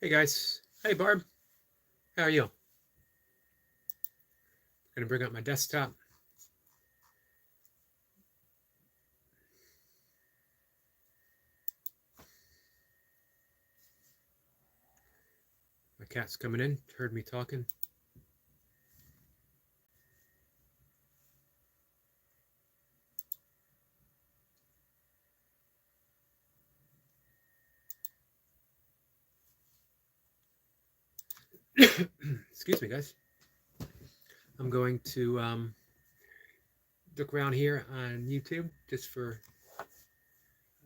Hey guys. Hey Barb. How are you? Gonna bring up my desktop. My cat's coming in. Heard me talking. Excuse me, guys. I'm going to look around here on YouTube just for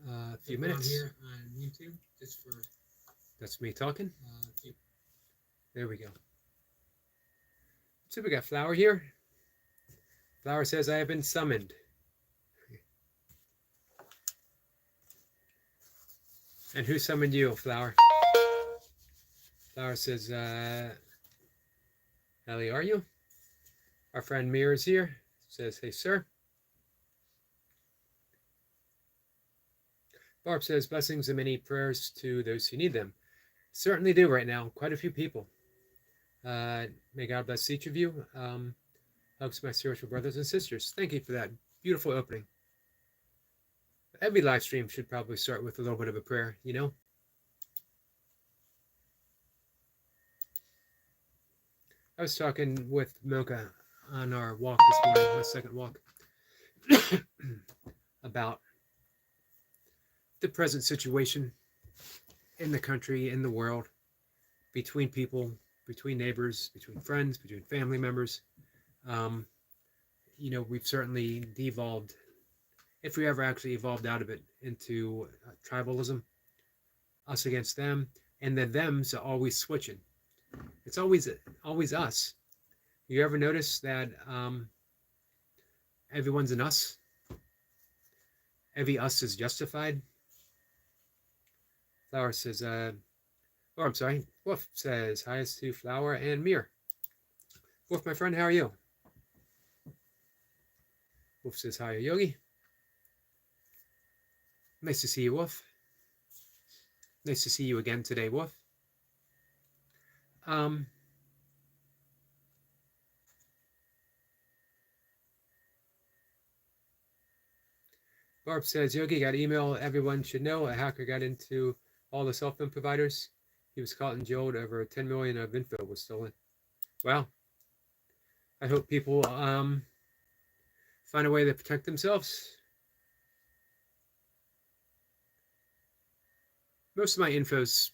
a few minutes. Here on YouTube just for. That's me talking. There we go. So we got Flower here. Flower says I have been summoned. And who summoned you, Flower? Flower says, Ellie, are you? Our friend Mir is here. Says, hey, sir. Barb says, blessings and many prayers to those who need them. Certainly do right now. Quite a few people. May God bless each of you. Helps my spiritual brothers and sisters. Thank you for that beautiful opening. Every live stream should probably start with a little bit of a prayer, you know? I was talking with Mocha on our walk this morning, my second walk, about the present situation in the country, in the world, between people, between neighbors, between friends, between family members. You know, we've certainly devolved, if we ever actually evolved out of it, into tribalism, us against them, and the them's are always switching. It's always us. You ever notice that everyone's an us? Every us is justified. Flower says, I'm sorry. Wolf says, hi to Flower and Mir. Wolf, my friend, how are you? Wolf says, hi, Yogi. Nice to see you, Wolf. Nice to see you again today, Wolf. Barb says, Yogi got email everyone should know. A hacker got into all the cell phone providers. He was caught and jailed. Over 10 million of info was stolen. Wow. I hope people find a way to protect themselves. Most of my info's,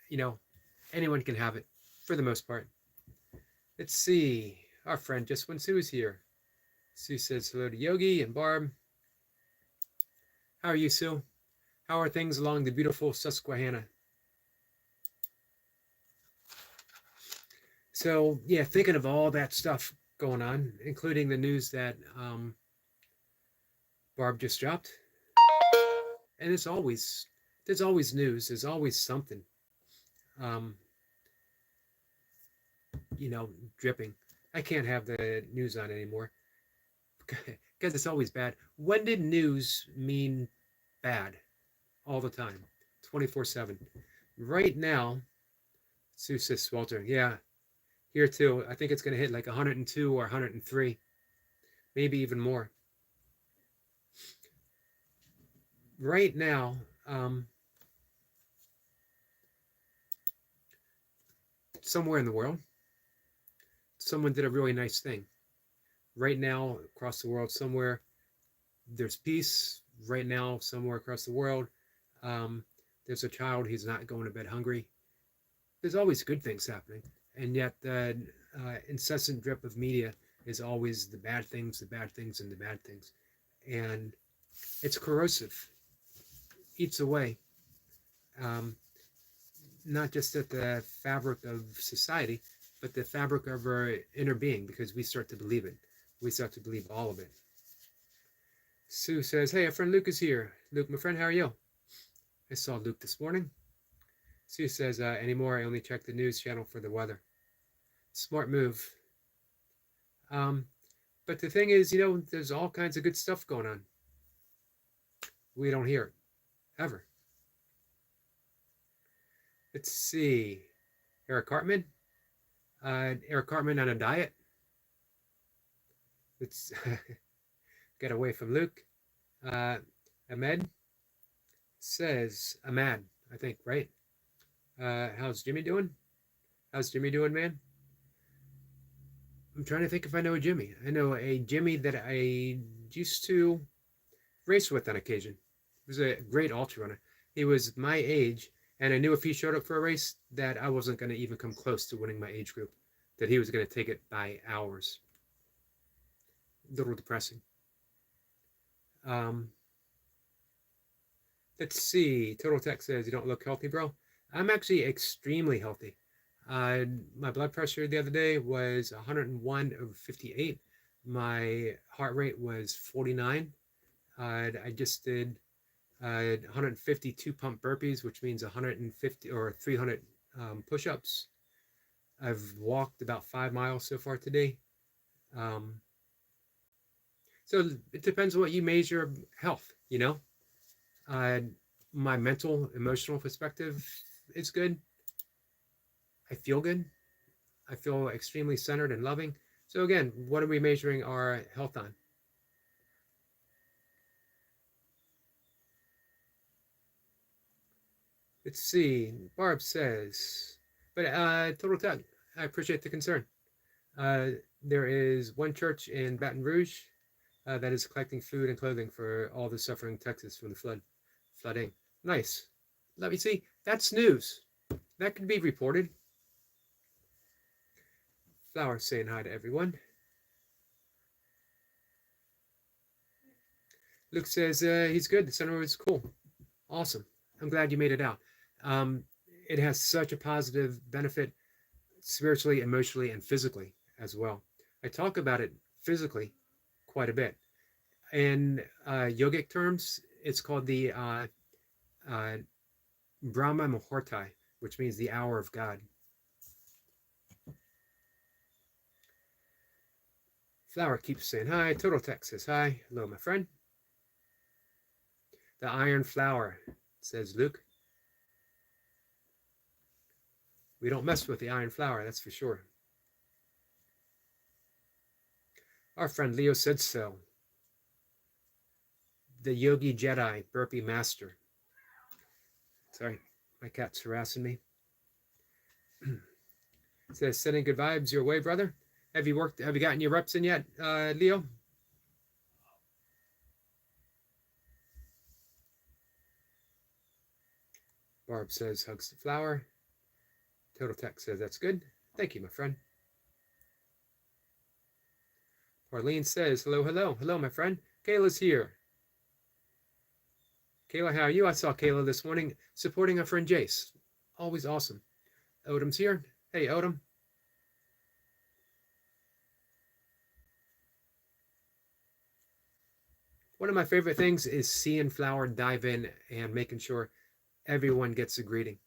you know, anyone can have it for the most part. Let's see. Our friend Just When Sue is here. Sue says hello to Yogi and Barb. How are you, Sue? How are things along the beautiful Susquehanna? So, yeah, thinking of all that stuff going on, including the news that Barb just dropped. And there's always news. There's always something, you know, dripping. I can't have the news on anymore because it's always bad. When did news mean bad? All the time, 24/7. Right now, Sue says sweltering. Yeah, here too. I think it's going to hit like 102 or 103, maybe even more. Right now, somewhere in the world, someone did a really nice thing. Right now, across the world, somewhere there's peace. Right now, somewhere across the world, there's a child. He's not going to bed hungry. There's always good things happening, and yet the incessant drip of media is always the bad things, the bad things, and the bad things, and it's corrosive. Eats away, not just at the fabric of society, but the fabric of our inner being, because we start to believe it. We start to believe all of it. Sue says, hey, our friend Luke is here. Luke, my friend, how are you? I saw Luke this morning. Sue says, anymore, I only check the news channel for the weather. Smart move. But the thing is, you know, there's all kinds of good stuff going on. We don't hear it, ever. Let's see. Eric Cartman. Eric Cartman on a diet. Let's get away from Luke. Ahmed says, Ahmad, I think, right? How's Jimmy doing? How's Jimmy doing, man? I'm trying to think if I know a Jimmy. I know a Jimmy that I used to race with on occasion. He was a great ultra runner. He was my age, and I knew if he showed up for a race that I wasn't going to even come close to winning my age group, that he was going to take it by hours. A little depressing. Let's see. Total Tech says, you don't look healthy, bro. I'm actually extremely healthy. My blood pressure the other day was 101/58. My heart rate was 49. I just did 152 pump burpees, which means 150 or 300 push-ups. I've walked about 5 miles so far today. So it depends on what you measure health, you know. My mental, emotional perspective is good. I feel good. I feel extremely centered and loving. So again, what are we measuring our health on? Let's see. Barb says, but Total Tech, I appreciate the concern. There is one church in Baton Rouge that is collecting food and clothing for all the suffering Texas from the flooding. Nice. Let me see. That's news. That could be reported. Flower saying hi to everyone. Luke says he's good. The center is cool. Awesome. I'm glad you made it out. It has such a positive benefit spiritually, emotionally, and physically as well. I talk about it physically quite a bit. In yogic terms, it's called the Brahma Muhurta, which means the hour of God. Flower keeps saying hi. Total Tech says hi. Hello, my friend. The iron flower, says Luke. We don't mess with the iron flower, that's for sure. Our friend Leo said so. The Yogi Jedi Burpee Master. Sorry, my cat's harassing me. Says, sending good vibes your way, brother. Have you gotten your reps in yet, Leo? Barb says, hugs the flower. Total Tech says, that's good. Thank you, my friend. Arlene says, hello, hello. Hello, my friend. Kayla's here. Kayla, how are you? I saw Kayla this morning supporting our friend Jace. Always awesome. Odom's here. Hey, Odom. One of my favorite things is seeing Flower dive in and making sure everyone gets a greeting.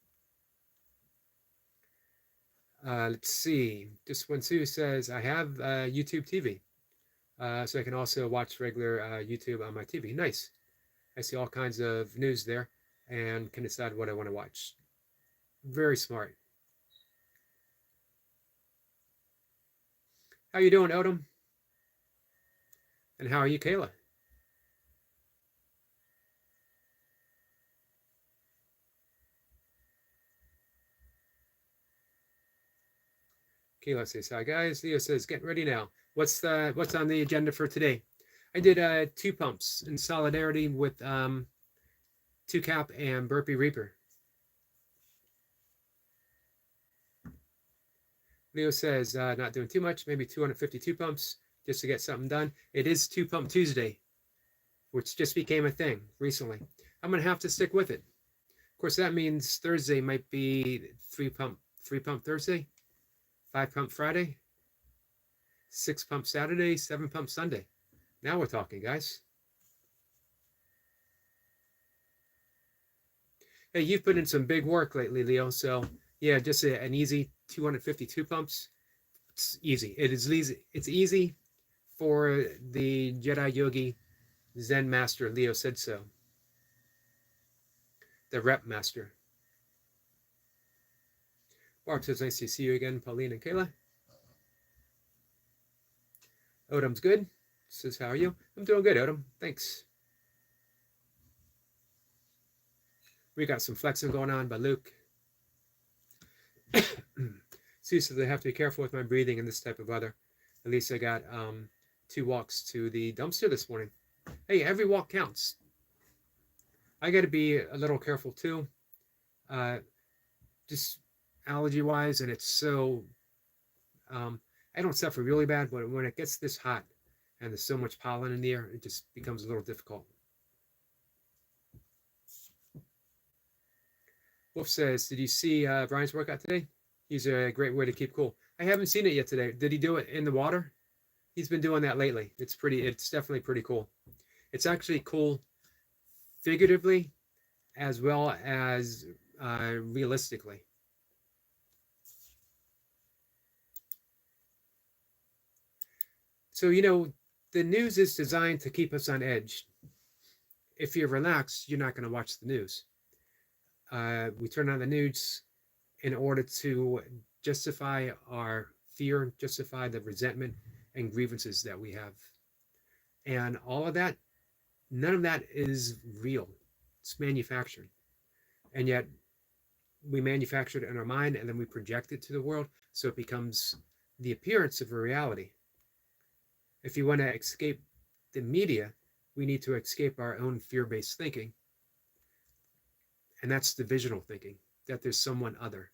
Let's see. Just when Sue says, I have YouTube TV. So I can also watch regular YouTube on my TV. Nice. I see all kinds of news there and can decide what I want to watch. Very smart. How you doing, Odom? And how are you, Kayla? Kayla says, hi guys. Leo says, getting ready now. What's on the agenda for today? I did 2 pumps in solidarity with 2 cap and burpee reaper. Leo says, not doing too much, maybe 252 pumps just to get something done. It is 2 pump Tuesday, which just became a thing recently. I'm going to have to stick with it. Of course, that means Thursday might be 3 pump Thursday, 5 pump Friday, 6 pump Saturday, 7 pump Sunday. Now we're talking, guys. Hey, you've put in some big work lately, Leo. So yeah, just an easy 252 pumps. It's easy. It is easy. It's easy for the Jedi Yogi Zen Master. Leo said so. The Rep Master. Barb says, nice to see you again, Pauline and Kayla. Odom's good. Says, how are you? I'm doing good, Odom. Thanks. We got some flexing going on by Luke. Sue says, I have to be careful with my breathing in this type of weather. At least I got 2 walks to the dumpster this morning. Hey, every walk counts. I got to be a little careful too. Just allergy wise, and it's so I don't suffer really bad, but when it gets this hot and there's so much pollen in the air, it just becomes a little difficult. Wolf says, did you see Brian's workout today? He's a great way to keep cool. I haven't seen it yet today. Did he do it in the water? He's been doing that lately. It's definitely pretty cool. It's actually cool figuratively as well as realistically. So, the news is designed to keep us on edge. If you're relaxed, you're not going to watch the news. We turn on the news in order to justify our fear, justify the resentment and grievances that we have. And all of that, none of that is real. It's manufactured. And yet we manufacture it in our mind and then we project it to the world, so it becomes the appearance of a reality. If you want to escape the media, we need to escape our own fear-based thinking. And that's divisional thinking, that there's someone other.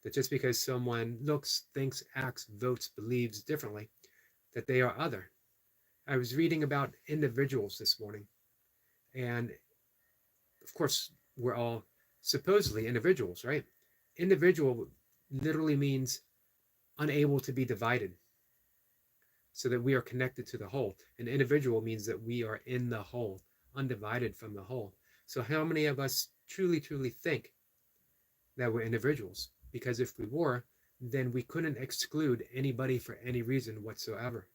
That just because someone looks, thinks, acts, votes, believes differently, that they are other. I was reading about individuals this morning. And of course, we're all supposedly individuals, right? Individual literally means unable to be divided, so that we are connected to the whole. An individual means that we are in the whole, undivided from the whole. So how many of us truly think that we're individuals? Because if we were, then we couldn't exclude anybody for any reason whatsoever.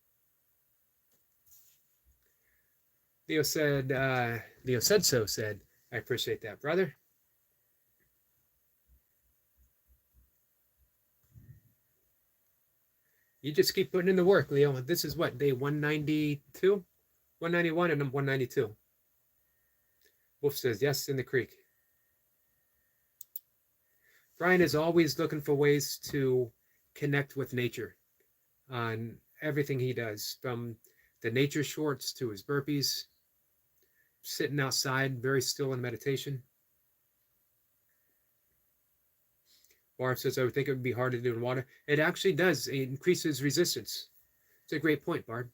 Leo said so, said, I appreciate that, brother. You just keep putting in the work, Leo. This is what, day 192? 191 and 192. Wolf says, yes, in the creek. Brian is always looking for ways to connect with nature on everything he does, from the nature shorts to his burpees, sitting outside very still in meditation. Barb says, I would think it would be hard to do in water. It actually does. It increases resistance. It's a great point, Barb.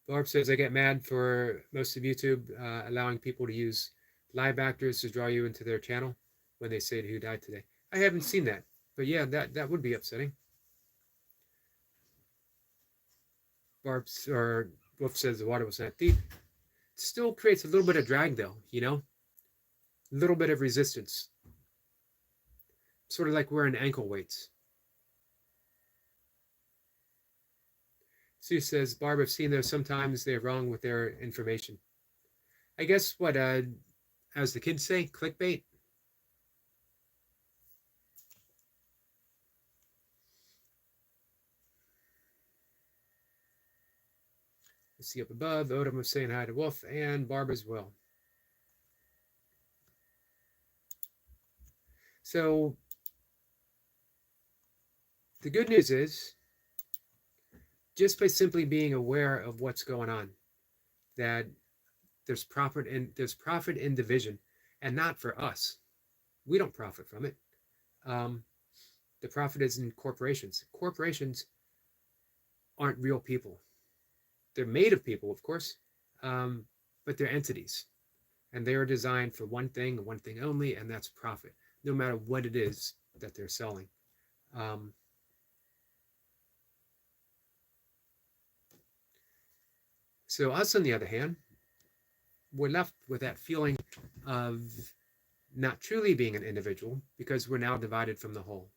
Barb says, I get mad for most of YouTube allowing people to use live actors to draw you into their channel when they say who died today. I haven't seen that, but yeah, that would be upsetting. Wolf says the water was not deep. It still creates a little bit of drag though, a little bit of resistance. Sort of like wearing ankle weights. Sue says, Barb, I've seen those sometimes they're wrong with their information. I guess what, as the kids say, clickbait. Let's see up above, Odom was saying hi to Wolf and Barb as well. So the good news is, just by simply being aware of what's going on, that there's profit in division, and not for us. We don't profit from it. The profit is in corporations. Corporations aren't real people. They're made of people, of course, but they're entities, and they are designed for one thing only, and that's profit, no matter what it is that they're selling. So us, on the other hand, we're left with that feeling of not truly being an individual, because we're now divided from the whole.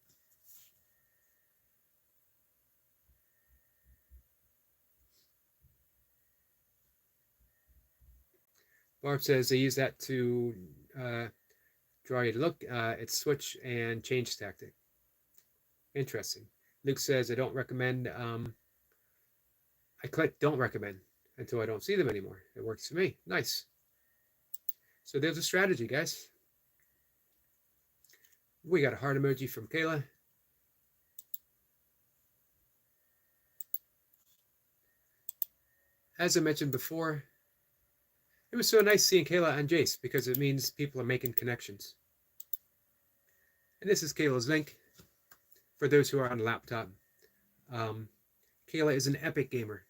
Barb says they use that to draw you to look. It's switch and change tactic. Interesting. Luke says I don't recommend. I click don't recommend until I don't see them anymore. It works for me. Nice. So there's a strategy, guys. We got a heart emoji from Kayla. As I mentioned before, it was so nice seeing Kayla and Jace because it means people are making connections. And this is Kayla's link for those who are on a laptop. Kayla is an epic gamer.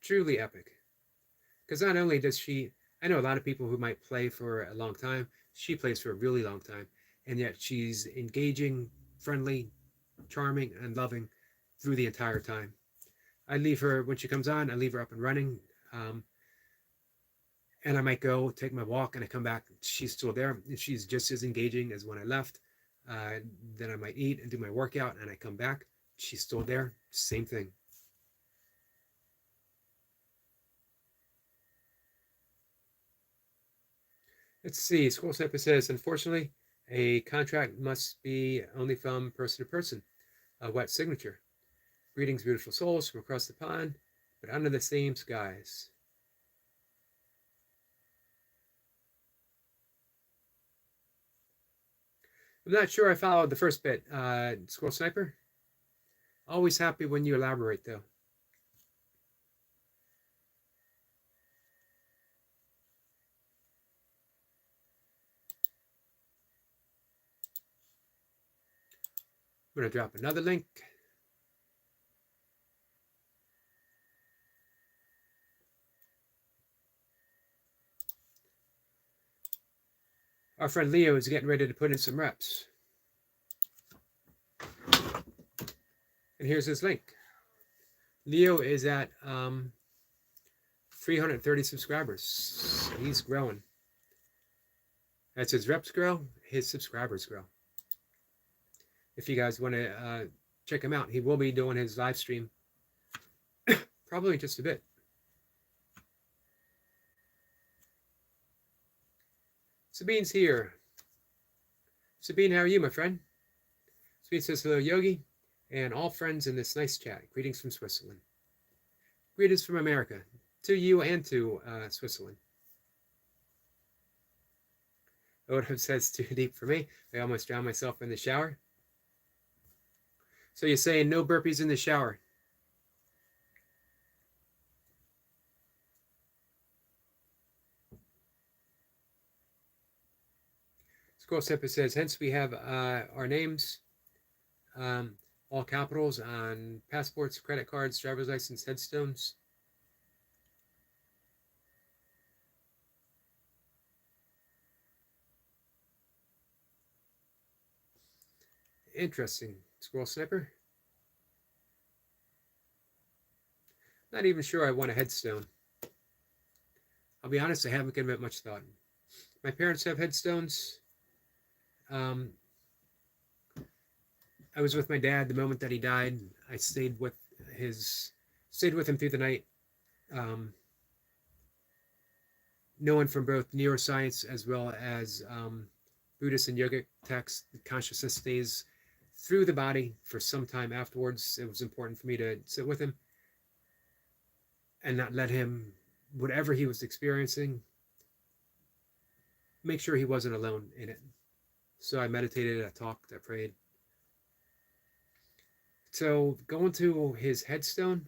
Truly epic. Because not only does she, I know a lot of people who might play for a long time, she plays for a really long time, and yet she's engaging, friendly, charming, and loving through the entire time. I leave her, when she comes on, I leave her up and running, and I might go take my walk, and I come back, she's still there, and she's just as engaging as when I left. Then I might eat and do my workout, and I come back, she's still there, same thing. Let's see. Scroll Sniper says, unfortunately, a contract must be only from person to person. A wet signature. Greetings, beautiful souls from across the pond, but under the same skies. I'm not sure I followed the first bit. Scroll Sniper? Always happy when you elaborate, though. I'm going to drop another link. Our friend Leo is getting ready to put in some reps. And here's his link. Leo is at 330 subscribers. He's growing. As his reps grow, his subscribers grow. If you guys want to check him out, he will be doing his live stream probably in just a bit. Sabine's here. Sabine, how are you, my friend? Sabine says, hello, Yogi, and all friends in this nice chat. Greetings from Switzerland. Greetings from America, to you and to Switzerland. Odo says, too deep for me. I almost drowned myself in the shower. So you're saying no burpees in the shower? Scroll Stepper says, hence we have our names, all capitals on passports, credit cards, driver's license, headstones. Interesting. Scroll Sniper. Not even sure I want a headstone. I'll be honest, I haven't given it much thought. My parents have headstones. I was with my dad the moment that he died. I stayed with him through the night. Knowing from both neuroscience as well as Buddhist and yogic texts, the consciousness stays through the body for some time afterwards. It was important for me to sit with him and not let him, whatever he was experiencing, make sure he wasn't alone in it. So I meditated, I talked, I prayed. So going to his headstone,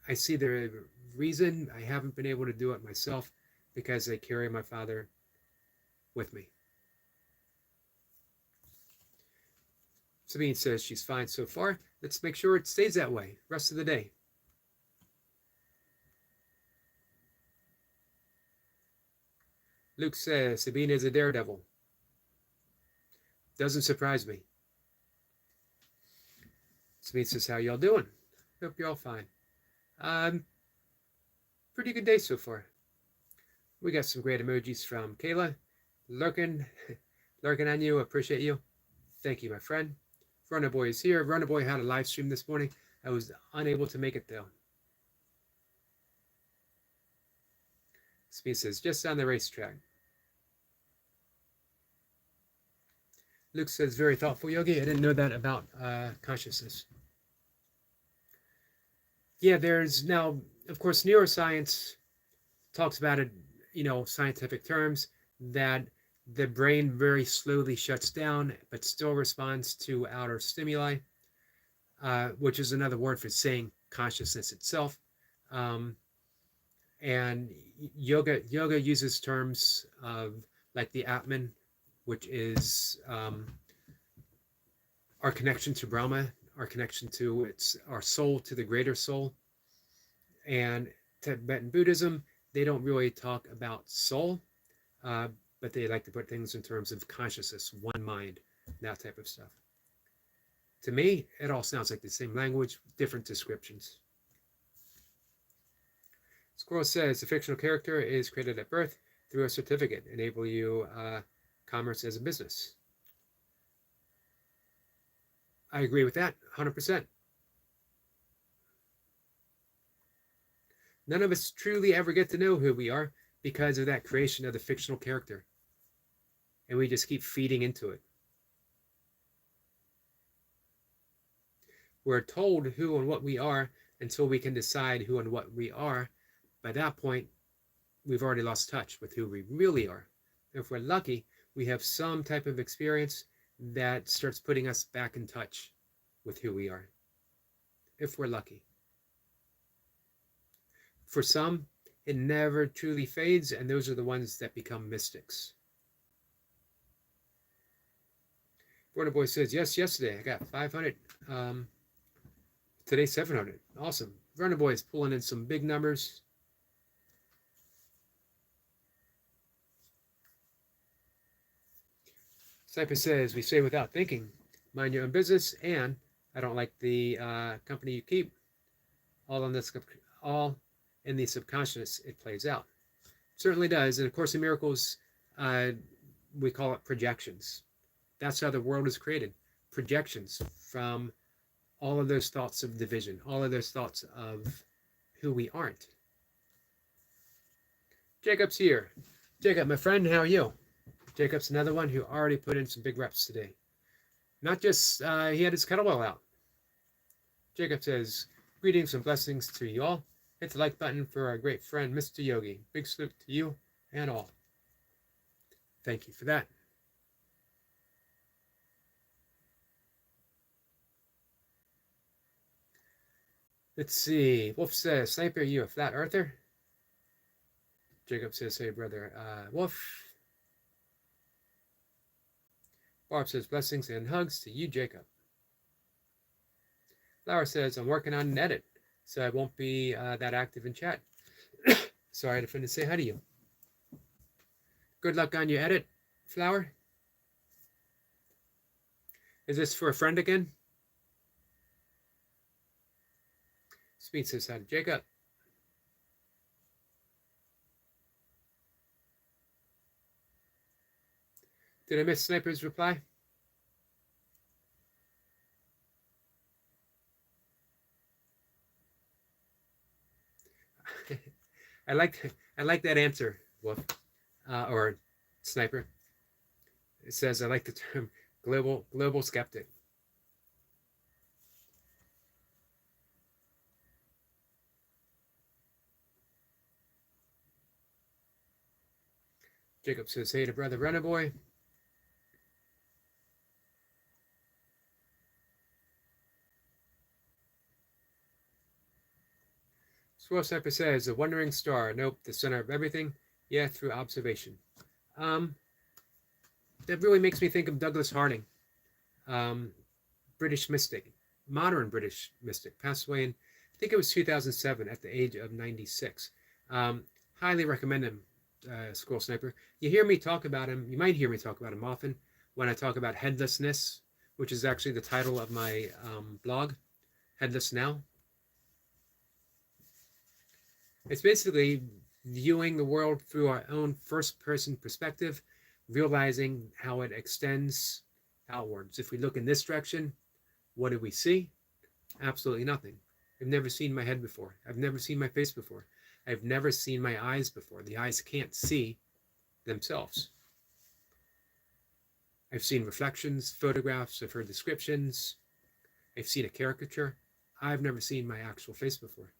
I see the reason I haven't been able to do it myself because I carry my father with me. Sabine says she's fine so far. Let's make sure it stays that way rest of the day. Luke says Sabine is a daredevil. Doesn't surprise me. Sabine says, how y'all doing? Hope you're all fine. Pretty good day so far. We got some great emojis from Kayla. Lurking on you. Appreciate you. Thank you, my friend. Runner Boy is here. Runner Boy had a live stream this morning. I was unable to make it though. Speed says, just on the racetrack. Luke says, very thoughtful, Yogi. I didn't know that about consciousness. Yeah, there's now, of course, neuroscience talks about it, scientific terms, that the brain very slowly shuts down, but still responds to outer stimuli, which is another word for saying consciousness itself. And yoga uses terms of like the Atman, which is our connection to Brahma, our connection to our soul, to the greater soul. And Tibetan Buddhism, they don't really talk about soul, but they like to put things in terms of consciousness, one mind, that type of stuff. To me, it all sounds like the same language, different descriptions. Squirrel says the fictional character is created at birth through a certificate, enable you commerce as a business. I agree with that 100%. None of us truly ever get to know who we are because of that creation of the fictional character. And we just keep feeding into it. We're told who and what we are until we can decide who and what we are. By that point, we've already lost touch with who we really are. If we're lucky, we have some type of experience that starts putting us back in touch with who we are. If we're lucky. For some, it never truly fades, and those are the ones that become mystics. Border Boy says, yes, yesterday I got 500. Today, 700. Awesome. Runner Boy is pulling in some big numbers. Sniper says, we say without thinking, mind your own business, and I don't like the company you keep. All in the subconscious, it plays out. It certainly does. And of course, in Miracles, we call it projections. That's how the world is created. Projections from all of those thoughts of division, all of those thoughts of who we aren't. Jacob's here. Jacob, my friend, how are you? Jacob's another one who already put in some big reps today. Not just, he had his kettlebell out. Jacob says, greetings and blessings to you all. Hit the like button for our great friend, Mr. Yogi. Big salute to you and all. Thank you for that. Let's see. Wolf says, Sniper, are you a flat earther? Jacob says, hey, brother. Wolf. Barb says, blessings and hugs to you, Jacob. Laura says, I'm working on an edit, so I won't be that active in chat. Sorry, I had a friend to say hi to you. Good luck on your edit, Flower. Is this for a friend again? Speed says hi to Jacob. Did I miss Sniper's reply? I like that answer, Wolf, or Sniper. It says I like the term global skeptic. Jacob says, hey to brother Runner Boy. Swirl Sniper says, the wandering star. Nope, the center of everything. Yeah, through observation. That really makes me think of Douglas Harding, British mystic, modern British mystic, passed away in, I think it was 2007 at the age of 96. Highly recommend him, Squirrel Sniper. You hear me talk about him, you might hear me talk about him often when I talk about headlessness, which is actually the title of my blog, Headless Now. It's basically viewing the world through our own first-person perspective, realizing how it extends outwards. If we look in this direction, what do we see? Absolutely nothing. I've never seen my head before. I've never seen my face before. I've never seen my eyes before. The eyes can't see themselves. I've seen reflections, photographs, I've heard descriptions, I've seen a caricature. I've never seen my actual face before.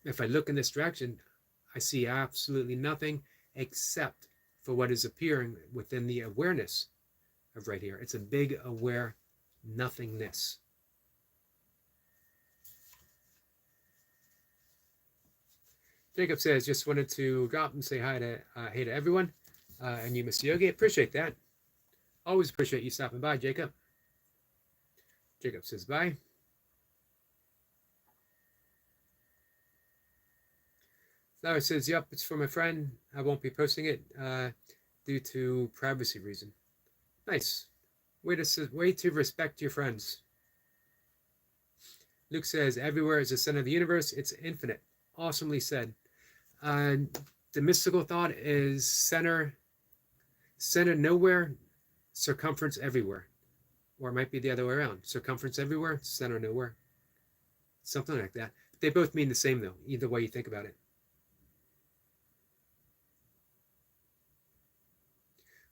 If I look in this direction, I see absolutely nothing except for what is appearing within the awareness of right here. It's a big aware nothingness. Jacob says, just wanted to drop and say hi to hey to everyone. And you, Mr. Yogi. Appreciate that. Always appreciate you stopping by, Jacob. Jacob says bye. Flower says, yep, it's for my friend. I won't be posting it due to privacy reason. Nice. Way to respect your friends. Luke says, everywhere is the center of the universe. It's infinite. Awesomely said. The mystical thought is center nowhere, circumference everywhere. Or it might be the other way around. Circumference everywhere, center nowhere. Something like that. They both mean the same, though, either way you think about it.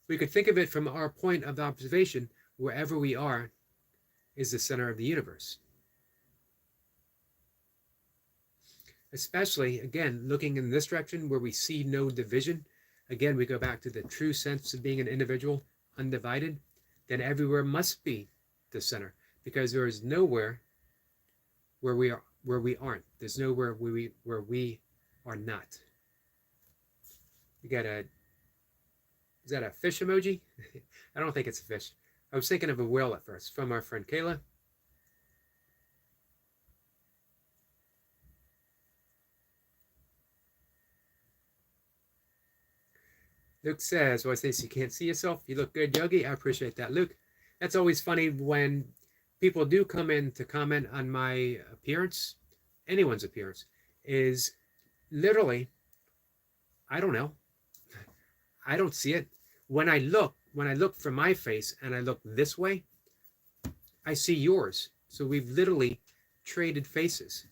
We could think of it from our point of observation, wherever we are is the center of the universe. Especially, again, looking in this direction where we see no division. Again, we go back to the true sense of being an individual, undivided. Then everywhere must be the center, because there is nowhere where we aren't. There's nowhere where we are not. You got a, is that a fish emoji? I don't think it's a fish. I was thinking of a whale at first, from our friend Kayla. Luke says, well, I say you can't see yourself. You look good, Yogi. I appreciate that, Luke. That's always funny when people do come in to comment on my appearance, anyone's appearance, is literally, I don't know. I don't see it. When I look from my face and I look this way, I see yours. So we've literally traded faces.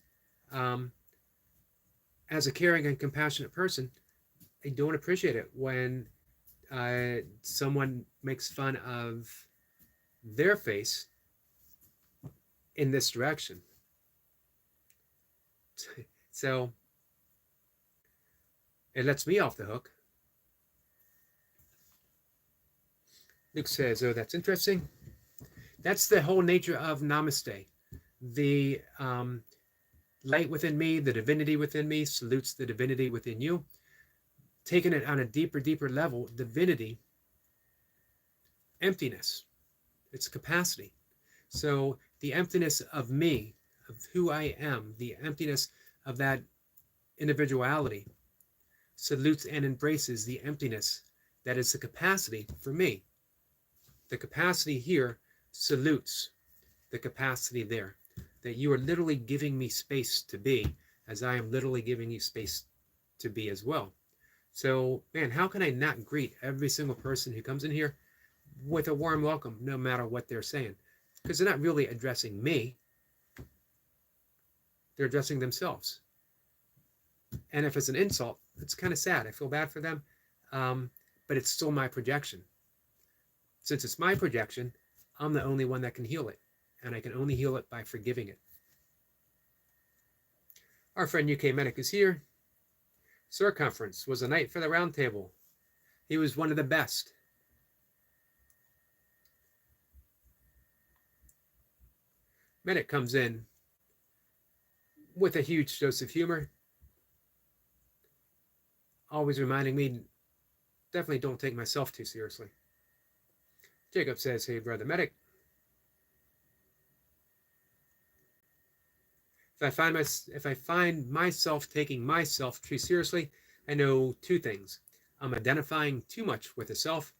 As a caring and compassionate person, I don't appreciate it when someone makes fun of their face in this direction. So it lets me off the hook. Luke says, oh, that's interesting. That's the whole nature of Namaste. The light within me, the divinity within me, salutes the divinity within you. Taking it on a deeper level, divinity, emptiness, it's capacity. So the emptiness of me, of who I am, the emptiness of that individuality, salutes and embraces the emptiness that is the capacity for me. The capacity here salutes the capacity there, that you are literally giving me space to be, as I am literally giving you space to be as well. So, man, how can I not greet every single person who comes in here with a warm welcome, no matter what they're saying? Because they're not really addressing me. They're addressing themselves. And if it's an insult, it's kind of sad. I feel bad for them, but it's still my projection. Since it's my projection, I'm the only one that can heal it. And I can only heal it by forgiving it. Our friend UK Medic is here. Circumference was a night for the round table. He was one of the best. Medic comes in with a huge dose of humor, always reminding me, definitely don't take myself too seriously. Jacob says, hey, brother Medic. If I find myself taking myself too seriously, I know two things. I'm identifying too much with the self,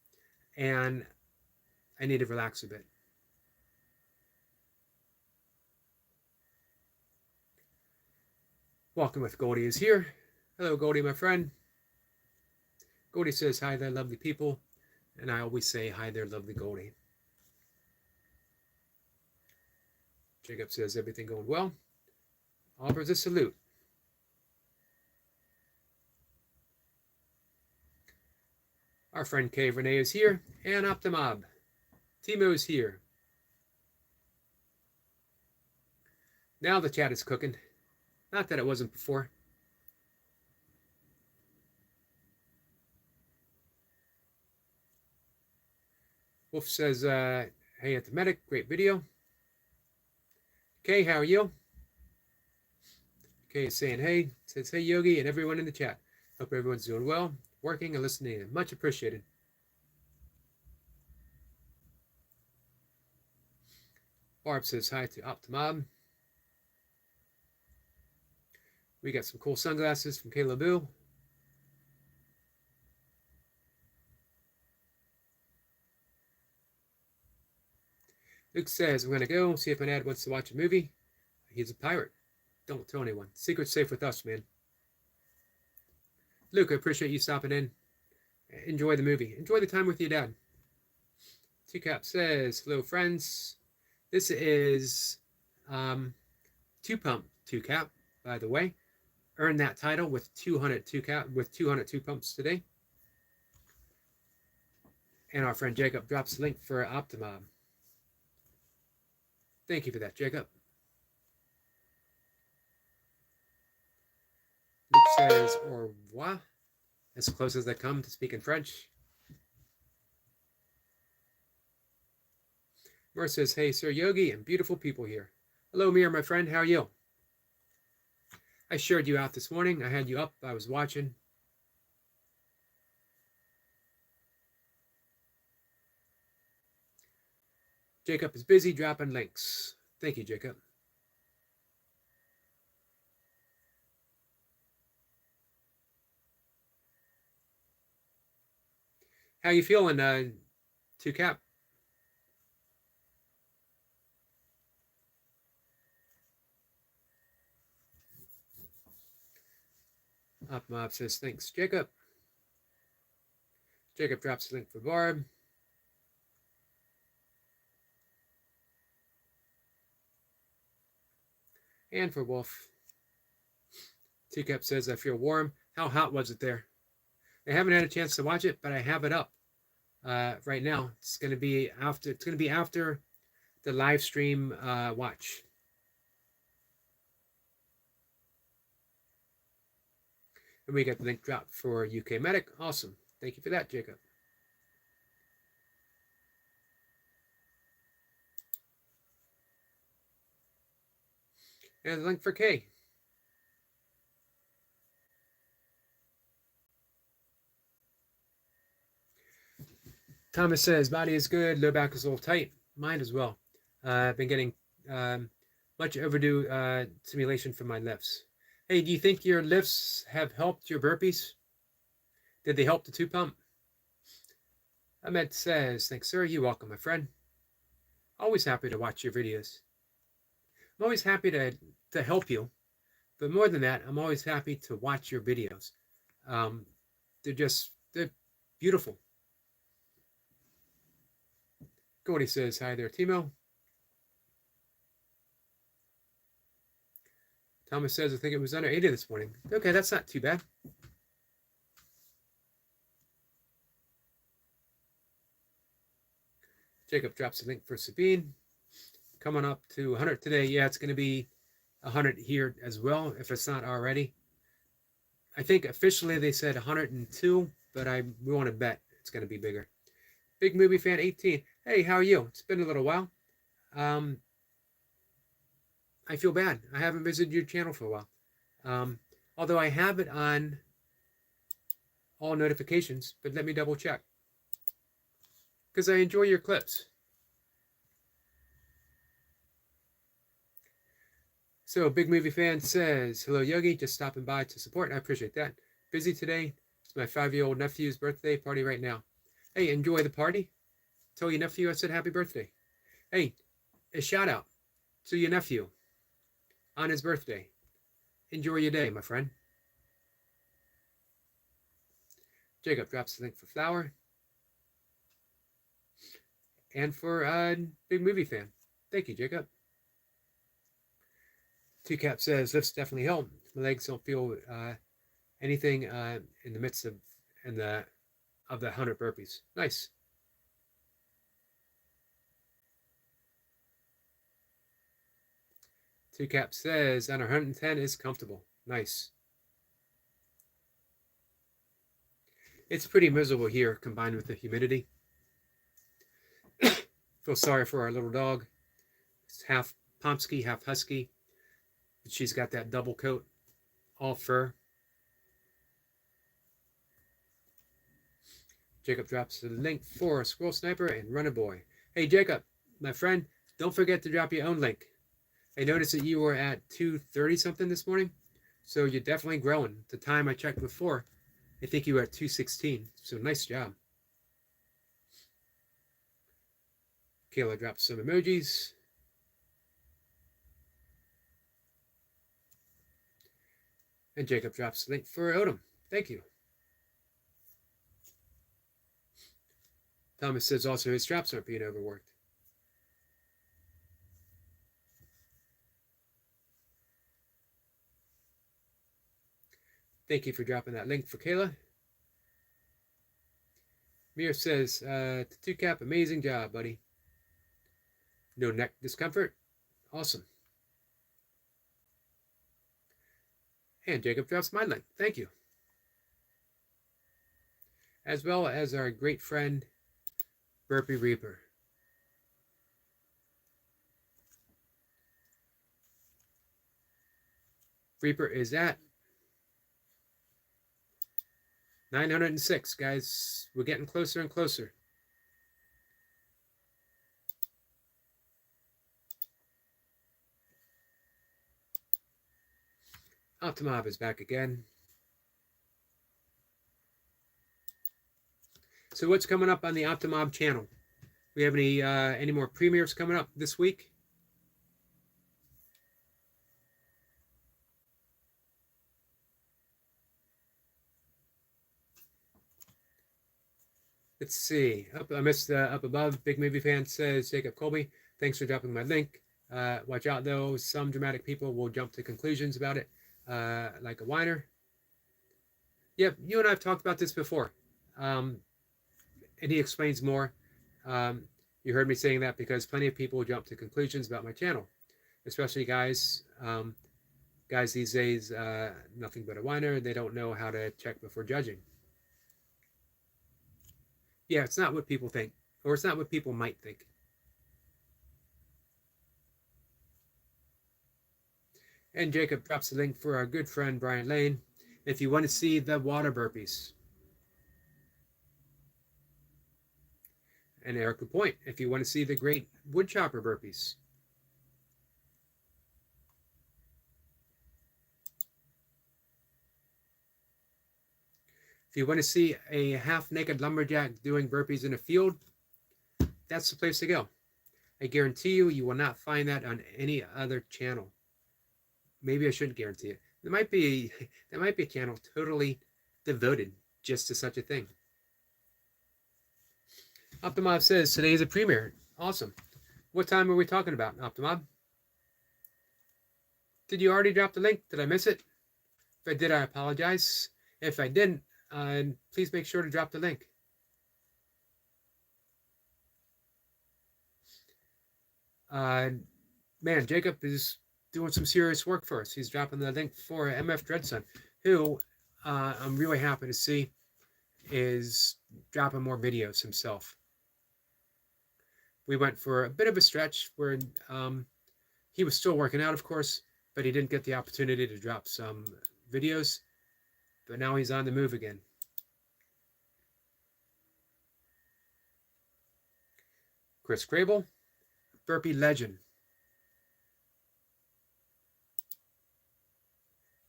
and I need to relax a bit. Walking with Goldie is here. Hello, Goldie, my friend. Goldie says, hi there, lovely people. And I always say, hi there, lovely Goldie. Jacob says, everything going well? Offers a salute. Our friend Kay Renee is here, and Optimob. Timo is here. Now the chat is cooking. Not that it wasn't before. Wolf says, hey, at the medic, great video. Kay, how are you? Kay is saying, hey, says, hey, Yogi, and everyone in the chat. Hope everyone's doing well, working and listening. Much appreciated. Barb says hi to Optimob. We got some cool sunglasses from Kayla Boo. Luke says, I'm going to go see if my dad wants to watch a movie. He's a pirate. Don't tell anyone. Secret's safe with us, man. Luke, I appreciate you stopping in. Enjoy the movie. Enjoy the time with your dad. Two-Cap says, hello, friends. This is two-pump Two-Cap, by the way. Earned that title with 200 Two-Cap, with 202 pumps today. And our friend Jacob drops the link for Optimob. Thank you for that, Jacob. Luke says, au revoir, as close as I come to speaking French. Mur says, hey, Sir Yogi, and beautiful people here. Hello, Mir, my friend. How are you? I shared you out this morning. I had you up. I was watching. Jacob is busy dropping links. Thank you, Jacob. How you feeling, Two-Cap? Optimob says, thanks, Jacob. Jacob drops the link for Barb. And for Wolf. Two-Cap says, I feel warm. How hot was it there? I haven't had a chance to watch it, but I have it up right now. It's going to be after the live stream watch. And we got the link dropped for UK Medic. Awesome. Thank you for that, Jacob. And the link for Kay. Thomas says, body is good, low back is a little tight. Mine as well. I've been getting much overdue stimulation from my lifts. Hey, do you think your lifts have helped your burpees? Did they help the two-pump? Ahmed says, thanks, sir. You're welcome, my friend. Always happy to watch your videos. I'm always happy to help you. But more than that, I'm always happy to watch your videos. They're beautiful. Cody says, hi there, Timo. Thomas says, I think it was under 80 this morning. Okay, that's not too bad. Jacob drops a link for Sabine. Coming up to 100 today. Yeah, it's going to be 100 here as well, if it's not already. I think officially they said 102, but we want to bet it's going to be bigger. Big Movie Fan 18. Hey, how are you? It's been a little while. I feel bad. I haven't visited your channel for a while. Although I have it on all notifications, but let me double check. Because I enjoy your clips. So, Big Movie Fan says, hello, Yogi. Just stopping by to support. I appreciate that. Busy today. It's my 5-year-old nephew's birthday party right now. Hey, enjoy the party. Tell your nephew I said happy birthday. Hey, a shout out to your nephew on his birthday. Enjoy your day, my friend. Jacob drops the link for Flower. And for Big Movie Fan. Thank you, Jacob. Two-Cap says, lifts definitely help. My legs don't feel anything in the midst of, in the of the 100 burpees. Nice. Two Cap says, on 110 is comfortable. Nice. It's pretty miserable here combined with the humidity. Feel sorry for our little dog. It's half Pomsky, half Husky. But she's got that double coat, all fur. Jacob drops the link for Squirrel Sniper and Runner Boy. Hey, Jacob, my friend, don't forget to drop your own link. I noticed that you were at 230 something this morning, so you're definitely growing. The time I checked before, I think you were at 216, so nice job. Kayla drops some emojis. And Jacob drops the link for Odom. Thank you. Thomas says also his straps aren't being overworked. Thank you for dropping that link for Kayla. Mir says, Two Cap, amazing job, buddy. No neck discomfort. Awesome. And Jacob drops my link. Thank you. As well as our great friend, Burpee Reaper. Reaper is at 906, guys. We're getting closer and closer. Optimob is back again. So what's coming up on the Optimob channel? We have any more premieres coming up this week? Let's see. I missed up above. Big movie fan says, Jacob Colby, thanks for dropping my link. Watch out though, some dramatic people will jump to conclusions about it, like a whiner. Yep, you and I have talked about this before. And he explains more. You heard me saying that because plenty of people jump to conclusions about my channel, especially guys. Guys these days, nothing but a whiner. They don't know how to check before judging. Yeah, it's not what people think, or it's not what people might think. And Jacob drops the link for our good friend Brian Lane if you want to see the water burpees. And Erica Point if you want to see the great woodchopper burpees. If you want to see a half-naked lumberjack doing burpees in a field, that's the place to go. I guarantee you, you will not find that on any other channel. Maybe I shouldn't guarantee it. There might be a channel totally devoted just to such a thing. Optimob says today is a premiere. Awesome. What time are we talking about, Optimob? Did you already drop the link? Did I miss it? If I did, I apologize. If I didn't, please make sure to drop the link. Man, Jacob is doing some serious work for us. He's dropping the link for MF Dreadson, who I'm really happy to see is dropping more videos himself. We went for a bit of a stretch where he was still working out, of course, but he didn't get the opportunity to drop some videos. But now he's on the move again. Chris Crable, burpee legend.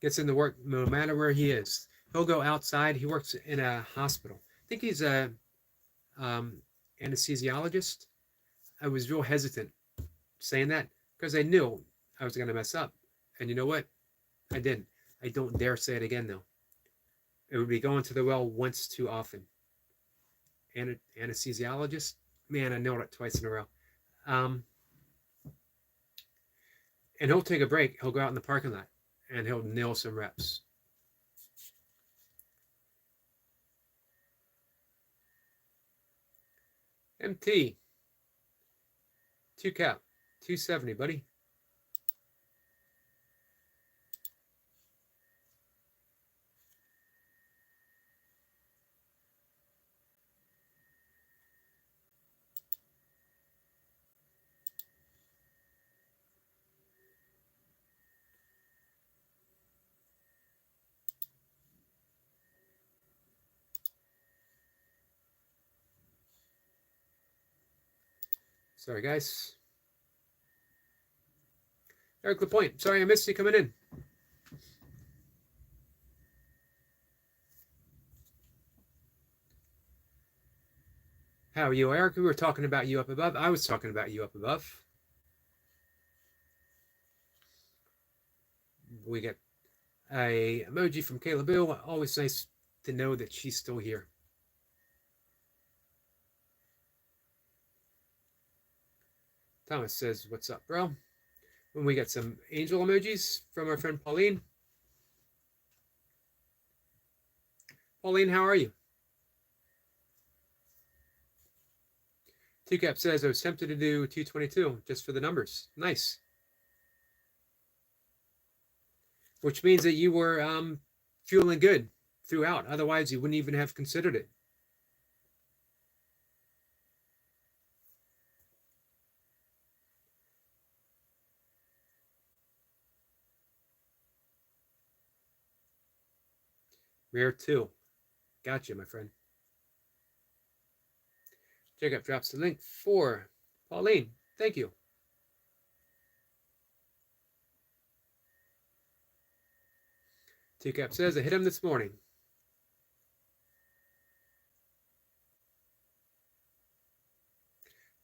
Gets into work no matter where he is. He'll go outside. He works in a hospital. I think he's a anesthesiologist. I was real hesitant saying that because I knew I was going to mess up. And you know what? I didn't. I don't dare say it again, though. It would be going to the well once too often. Anesthesiologist? Man, I nailed it twice in a row. And he'll take a break. He'll go out in the parking lot and he'll nail some reps. MT. 2 cap. 270, buddy. Sorry, guys. Eric LaPointe. Sorry I missed you coming in. How are you, Eric? We were talking about you up above. I was talking about you up above. We get a emoji from Kayla Bill. Always nice to know that she's still here. Thomas says, what's up, bro? When we get some angel emojis from our friend Pauline. Pauline, how are you? TCAP says, I was tempted to do 222 just for the numbers. Nice. Which means that you were feeling good throughout. Otherwise, you wouldn't even have considered it. Rare 2. Gotcha, my friend. Jacob drops the link for Pauline. Thank you. TCAP says, I hit him this morning.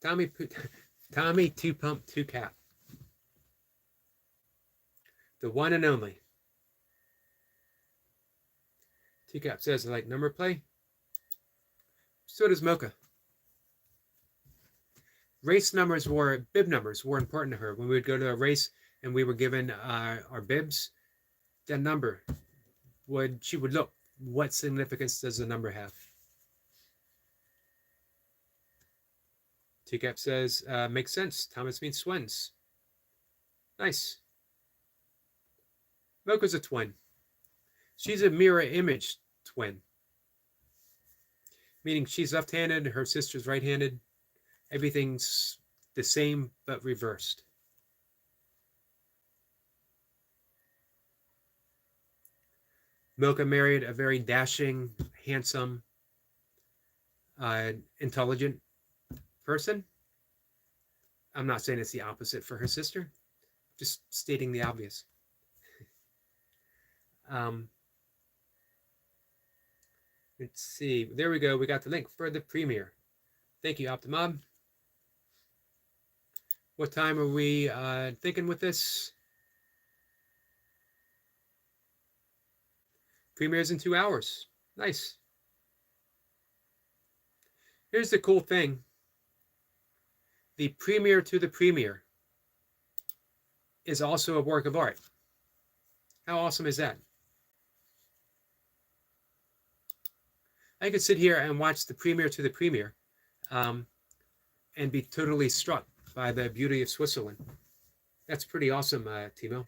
Tommy 2 pump 2 cap. The one and only. TCAP says, I like number play. So does Mocha. Race numbers bib numbers were important to her. When we would go to a race and we were given our bibs, that number she would look, what significance does the number have? TCAP says, makes sense. Thomas means twins. Nice. Mocha's a twin. She's a mirror image twin. Meaning she's left-handed, her sister's right-handed. Everything's the same but reversed. Mocha married a very dashing, handsome, intelligent person. I'm not saying it's the opposite for her sister, just stating the obvious. Let's see. There we go. We got the link for the premiere. Thank you, Optimob. What time are we thinking with this? Premieres in 2 hours. Nice. Here's the cool thing. The premiere to the premiere is also a work of art. How awesome is that? I could sit here and watch the premiere to the premiere and be totally struck by the beauty of Switzerland. That's pretty awesome, Timo.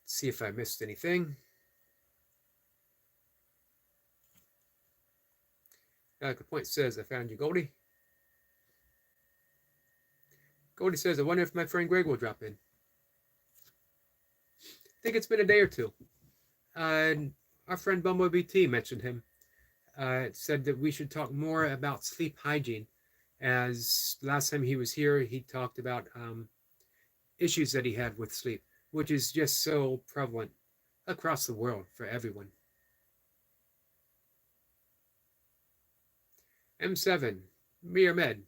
See if I missed anything. Good point says, I found you, Goldie. Goldie says, I wonder if my friend Greg will drop in. I think it's been a day or two. Our friend Bumblebee T mentioned him. Said that we should talk more about sleep hygiene. As last time he was here, he talked about issues that he had with sleep, which is just so prevalent across the world for everyone. M7, Mir Med.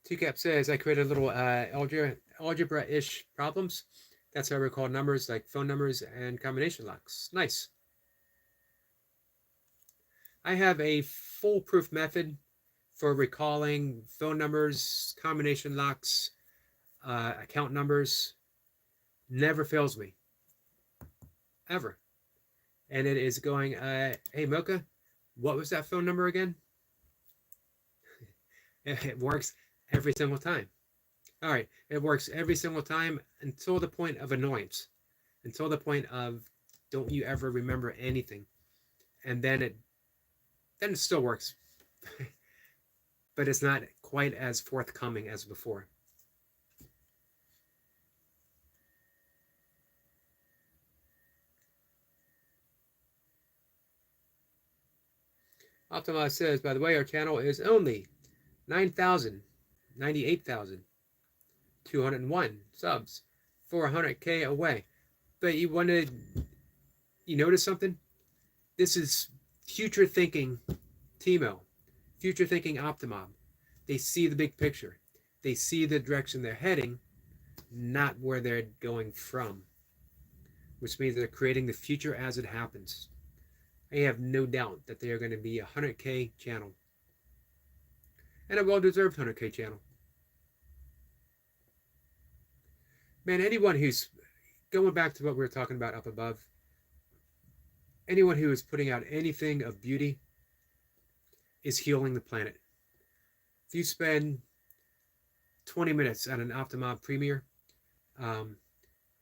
TCAP says, I created little algebra-ish problems. That's how we call numbers like phone numbers and combination locks. Nice. I have a foolproof method for recalling phone numbers, combination locks, account numbers. Never fails me, ever. And it is going, hey, Mocha, what was that phone number again? It works every single time. All right, it works every single time until the point of annoyance, until the point of don't you ever remember anything, and then it still works, but it's not quite as forthcoming as before. Optima says, by the way, our channel is only 9,098,201 subs, 400K away. But you notice something? This is future thinking Timo, future thinking Optimom. They see the big picture. They see the direction they're heading, not where they're going from, which means they're creating the future as it happens. I have no doubt that they are going to be a 100K channel, and a well-deserved 100K channel. Man, anyone who's going back to what we were talking about up above, anyone who is putting out anything of beauty is healing the planet. If you spend 20 minutes at an Optima premiere,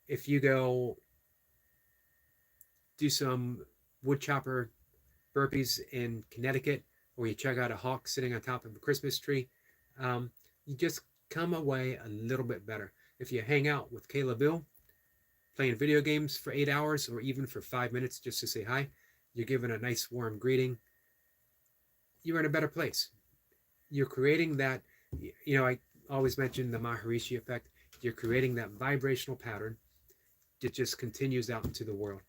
if you go do some woodchopper burpees in Connecticut, or you check out a hawk sitting on top of a Christmas tree, you just come away a little bit better. If you hang out with Kayla Bill, playing video games for 8 hours, or even for 5 minutes just to say hi, you're given a nice warm greeting, you're in a better place. You're creating that, I always mention the Maharishi effect. You're creating that vibrational pattern that just continues out into the world.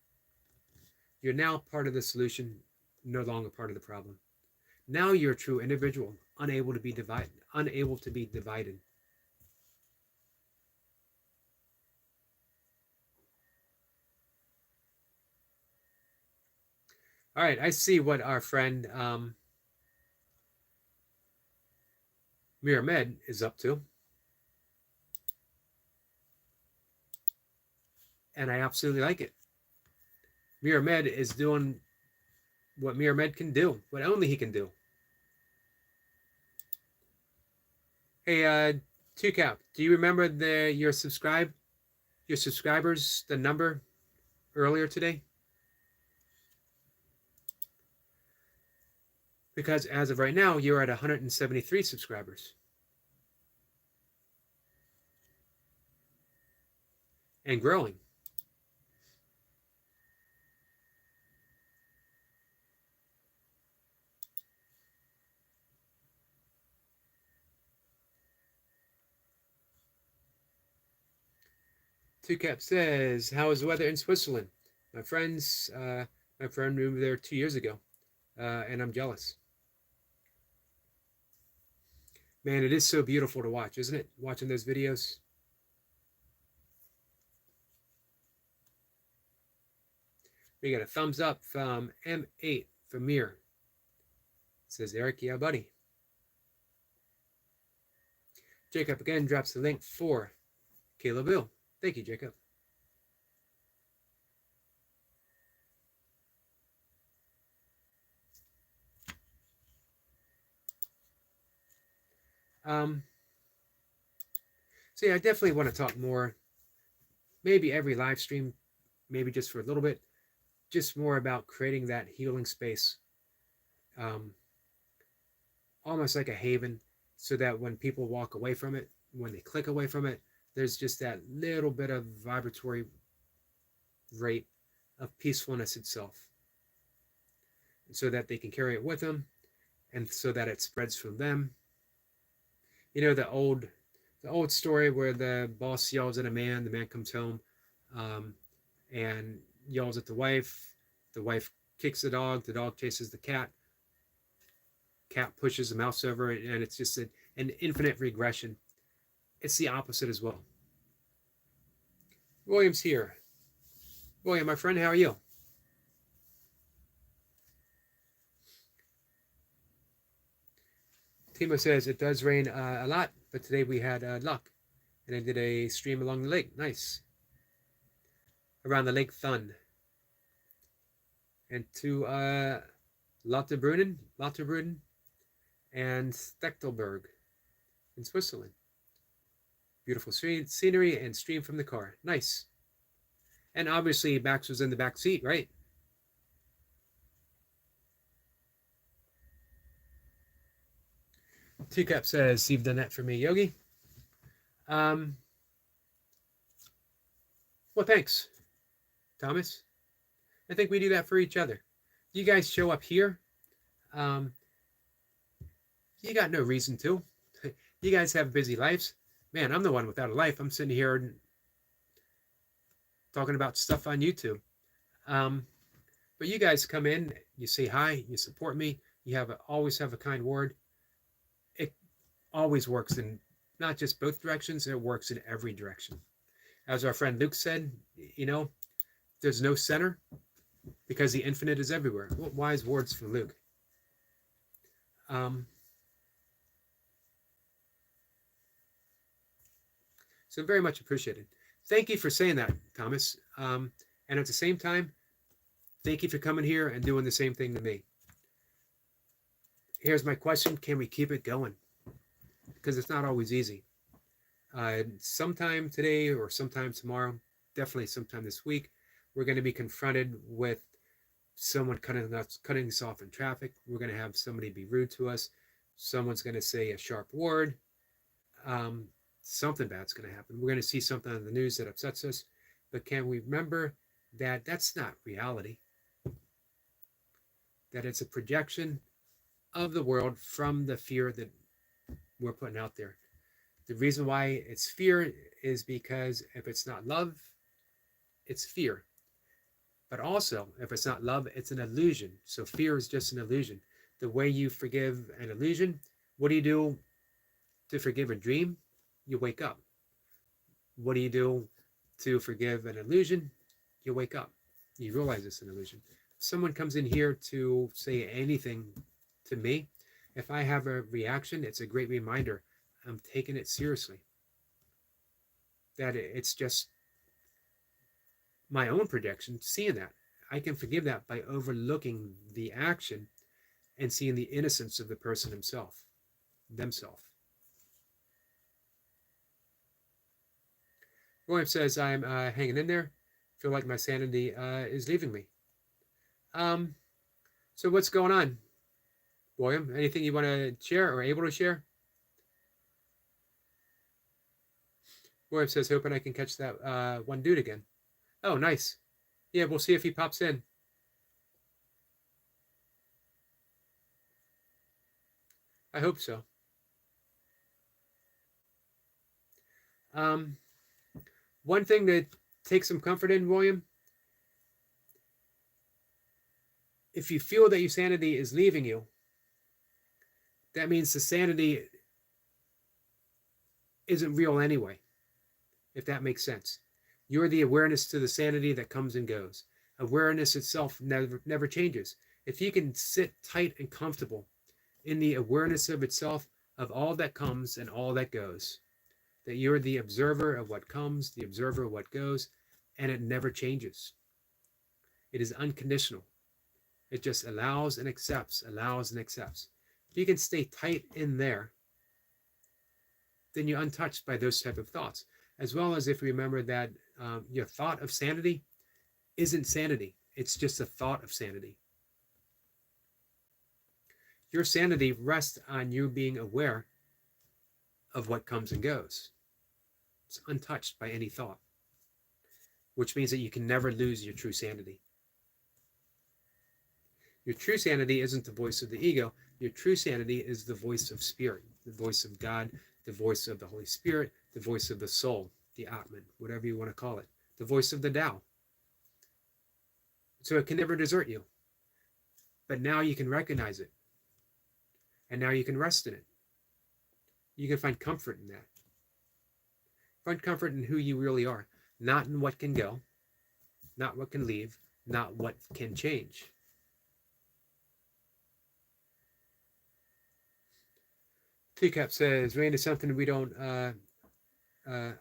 You're now part of the solution, no longer part of the problem. Now you're a true individual, unable to be divided. All right, I see what our friend Miramed is up to. And I absolutely like it. Miramed is doing what Miramed can do, what only he can do. Hey, Two-Cap, do you remember your subscribers, the number earlier today? Because as of right now, you're at 173 subscribers. And growing. Two-Cap says, how is the weather in Switzerland? My friend moved there 2 years ago, and I'm jealous. Man, it is so beautiful to watch, isn't it? Watching those videos. We got a thumbs up from M8 from Mir. Says Eric, yeah, buddy. Jacob again drops the link for Kayla Bill. Thank you, Jacob. So yeah, I definitely want to talk more. Maybe every live stream, maybe just for a little bit, just more about creating that healing space, almost like a haven, so that when people walk away from it, when they click away from it, there's just that little bit of vibratory rate of peacefulness itself, so that they can carry it with them, and so that it spreads from them. You know, the old story where the boss yells at a man, the man comes home and yells at the wife kicks the dog chases the cat pushes the mouse over, and it's just an infinite regression. It's the opposite as well. William's here. William, my friend, how are you? Timo says it does rain a lot, but today we had luck, and I did a stream along the lake. Nice. Around the Lake Thun. And to Lauterbrunnen, and Stechtelberg in Switzerland. Beautiful scenery and stream from the car. Nice. And obviously Max was in the back seat, right? Teacup says, you've done that for me, Yogi. Well, thanks, Thomas. I think we do that for each other. You guys show up here. You got no reason to. You guys have busy lives. Man, I'm the one without a life. I'm sitting here talking about stuff on YouTube. But you guys come in, you say hi, you support me, you always have a kind word. It always works in not just both directions, it works in every direction. As our friend Luke said, there's no center because the infinite is everywhere. What wise words from Luke. So very much appreciated. Thank you for saying that, Thomas. And at the same time, thank you for coming here and doing the same thing to me. Here's my question. Can we keep it going? Because it's not always easy. Sometime today or sometime tomorrow, definitely sometime this week, we're going to be confronted with someone cutting us off in traffic. We're going to have somebody be rude to us. Someone's going to say a sharp word. Something bad's going to happen. We're going to see something on the news that upsets us. But can we remember that that's not reality? That it's a projection of the world from the fear that we're putting out there. The reason why it's fear is because if it's not love, it's fear. But also, if it's not love, it's an illusion. So fear is just an illusion. The way you forgive an illusion, what do you do to forgive a dream? You wake up. What do you do to forgive an illusion? You wake up. You realize it's an illusion. If someone comes in here to say anything to me, if I have a reaction, it's a great reminder. I'm taking it seriously. That it's just my own projection, seeing that. I can forgive that by overlooking the action and seeing the innocence of the person themselves. William says, I'm hanging in there. Feel like my sanity is leaving me. So what's going on, William? Anything you want to share or able to share? William says, hoping I can catch that one dude again. Oh, nice. Yeah, we'll see if he pops in. I hope so. One thing to take some comfort in, William, if you feel that your sanity is leaving you, that means the sanity isn't real anyway, if that makes sense. You're the awareness to the sanity that comes and goes. Awareness itself never changes. If you can sit tight and comfortable in the awareness of itself, of all that comes and all that goes, that you're the observer of what comes, the observer of what goes, and it never changes. It is unconditional. It just allows and accepts, allows and accepts. If you can stay tight in there, then you're untouched by those type of thoughts. As well as if you remember that your thought of sanity isn't sanity. It's just a thought of sanity. Your sanity rests on you being aware of what comes and goes. It's untouched by any thought, which means that you can never lose your true sanity. Your true sanity isn't the voice of the ego. Your true sanity is the voice of spirit, the voice of God, the voice of the Holy Spirit, the voice of the soul, the Atman, whatever you want to call it, the voice of the Tao. So it can never desert you. But now you can recognize it. And now you can rest in it. You can find comfort in that. Find comfort in who you really are, not in what can go, not what can leave, not what can change. Teacup says, rain is something we don't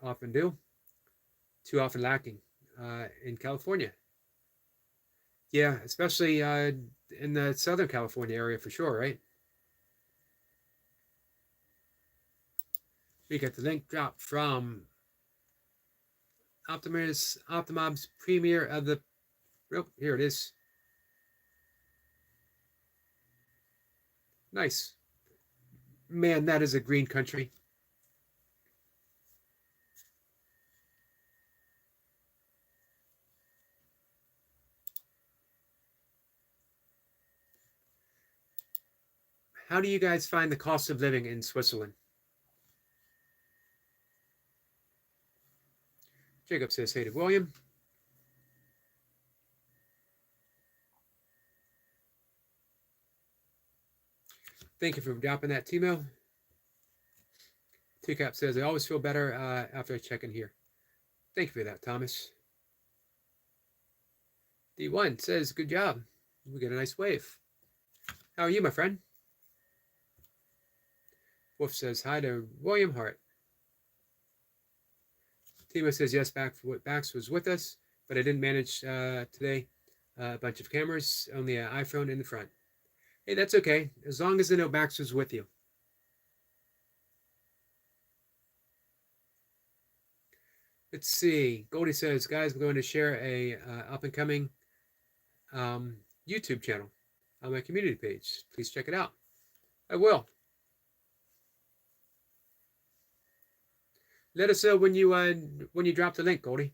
often do, too often lacking in California. Yeah, especially in the Southern California area for sure, right? We got the link drop from Optimum's premiere of the. Oh, here it is. Nice. Man, that is a green country. How do you guys find the cost of living in Switzerland? Jacob says, hey to William. Thank you for dropping that, Timo. Teacup says, I always feel better after I check in here. Thank you for that, Thomas. D1 says, good job. We get a nice wave. How are you, my friend? Wolf says, hi to William Hart. Timo says, yes, Bax was with us, but I didn't manage today. A bunch of cameras, only an iPhone in the front. Hey, that's okay, as long as I know Bax was with you. Let's see. Goldie says, guys, we're going to share a up-and-coming YouTube channel on my community page. Please check it out. I will. Let us know when you drop the link, Goldie.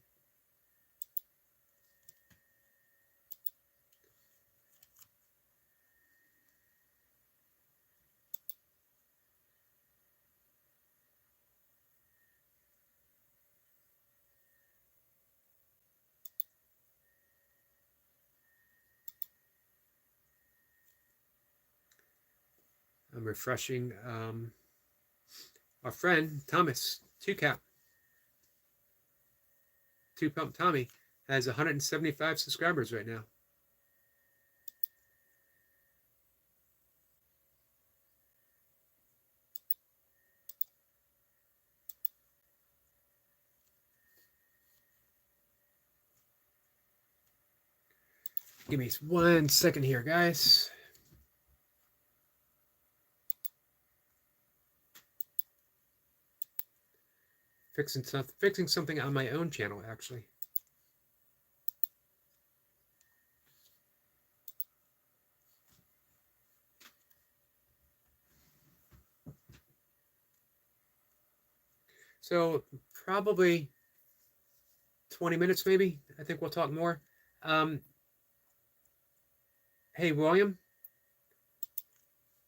I'm refreshing. Our friend Thomas Two Pump Tommy has 175 subscribers right now. Give me 1 second here, guys. Fixing something on my own channel, actually. So probably 20 minutes, maybe. I think we'll talk more. Hey, William,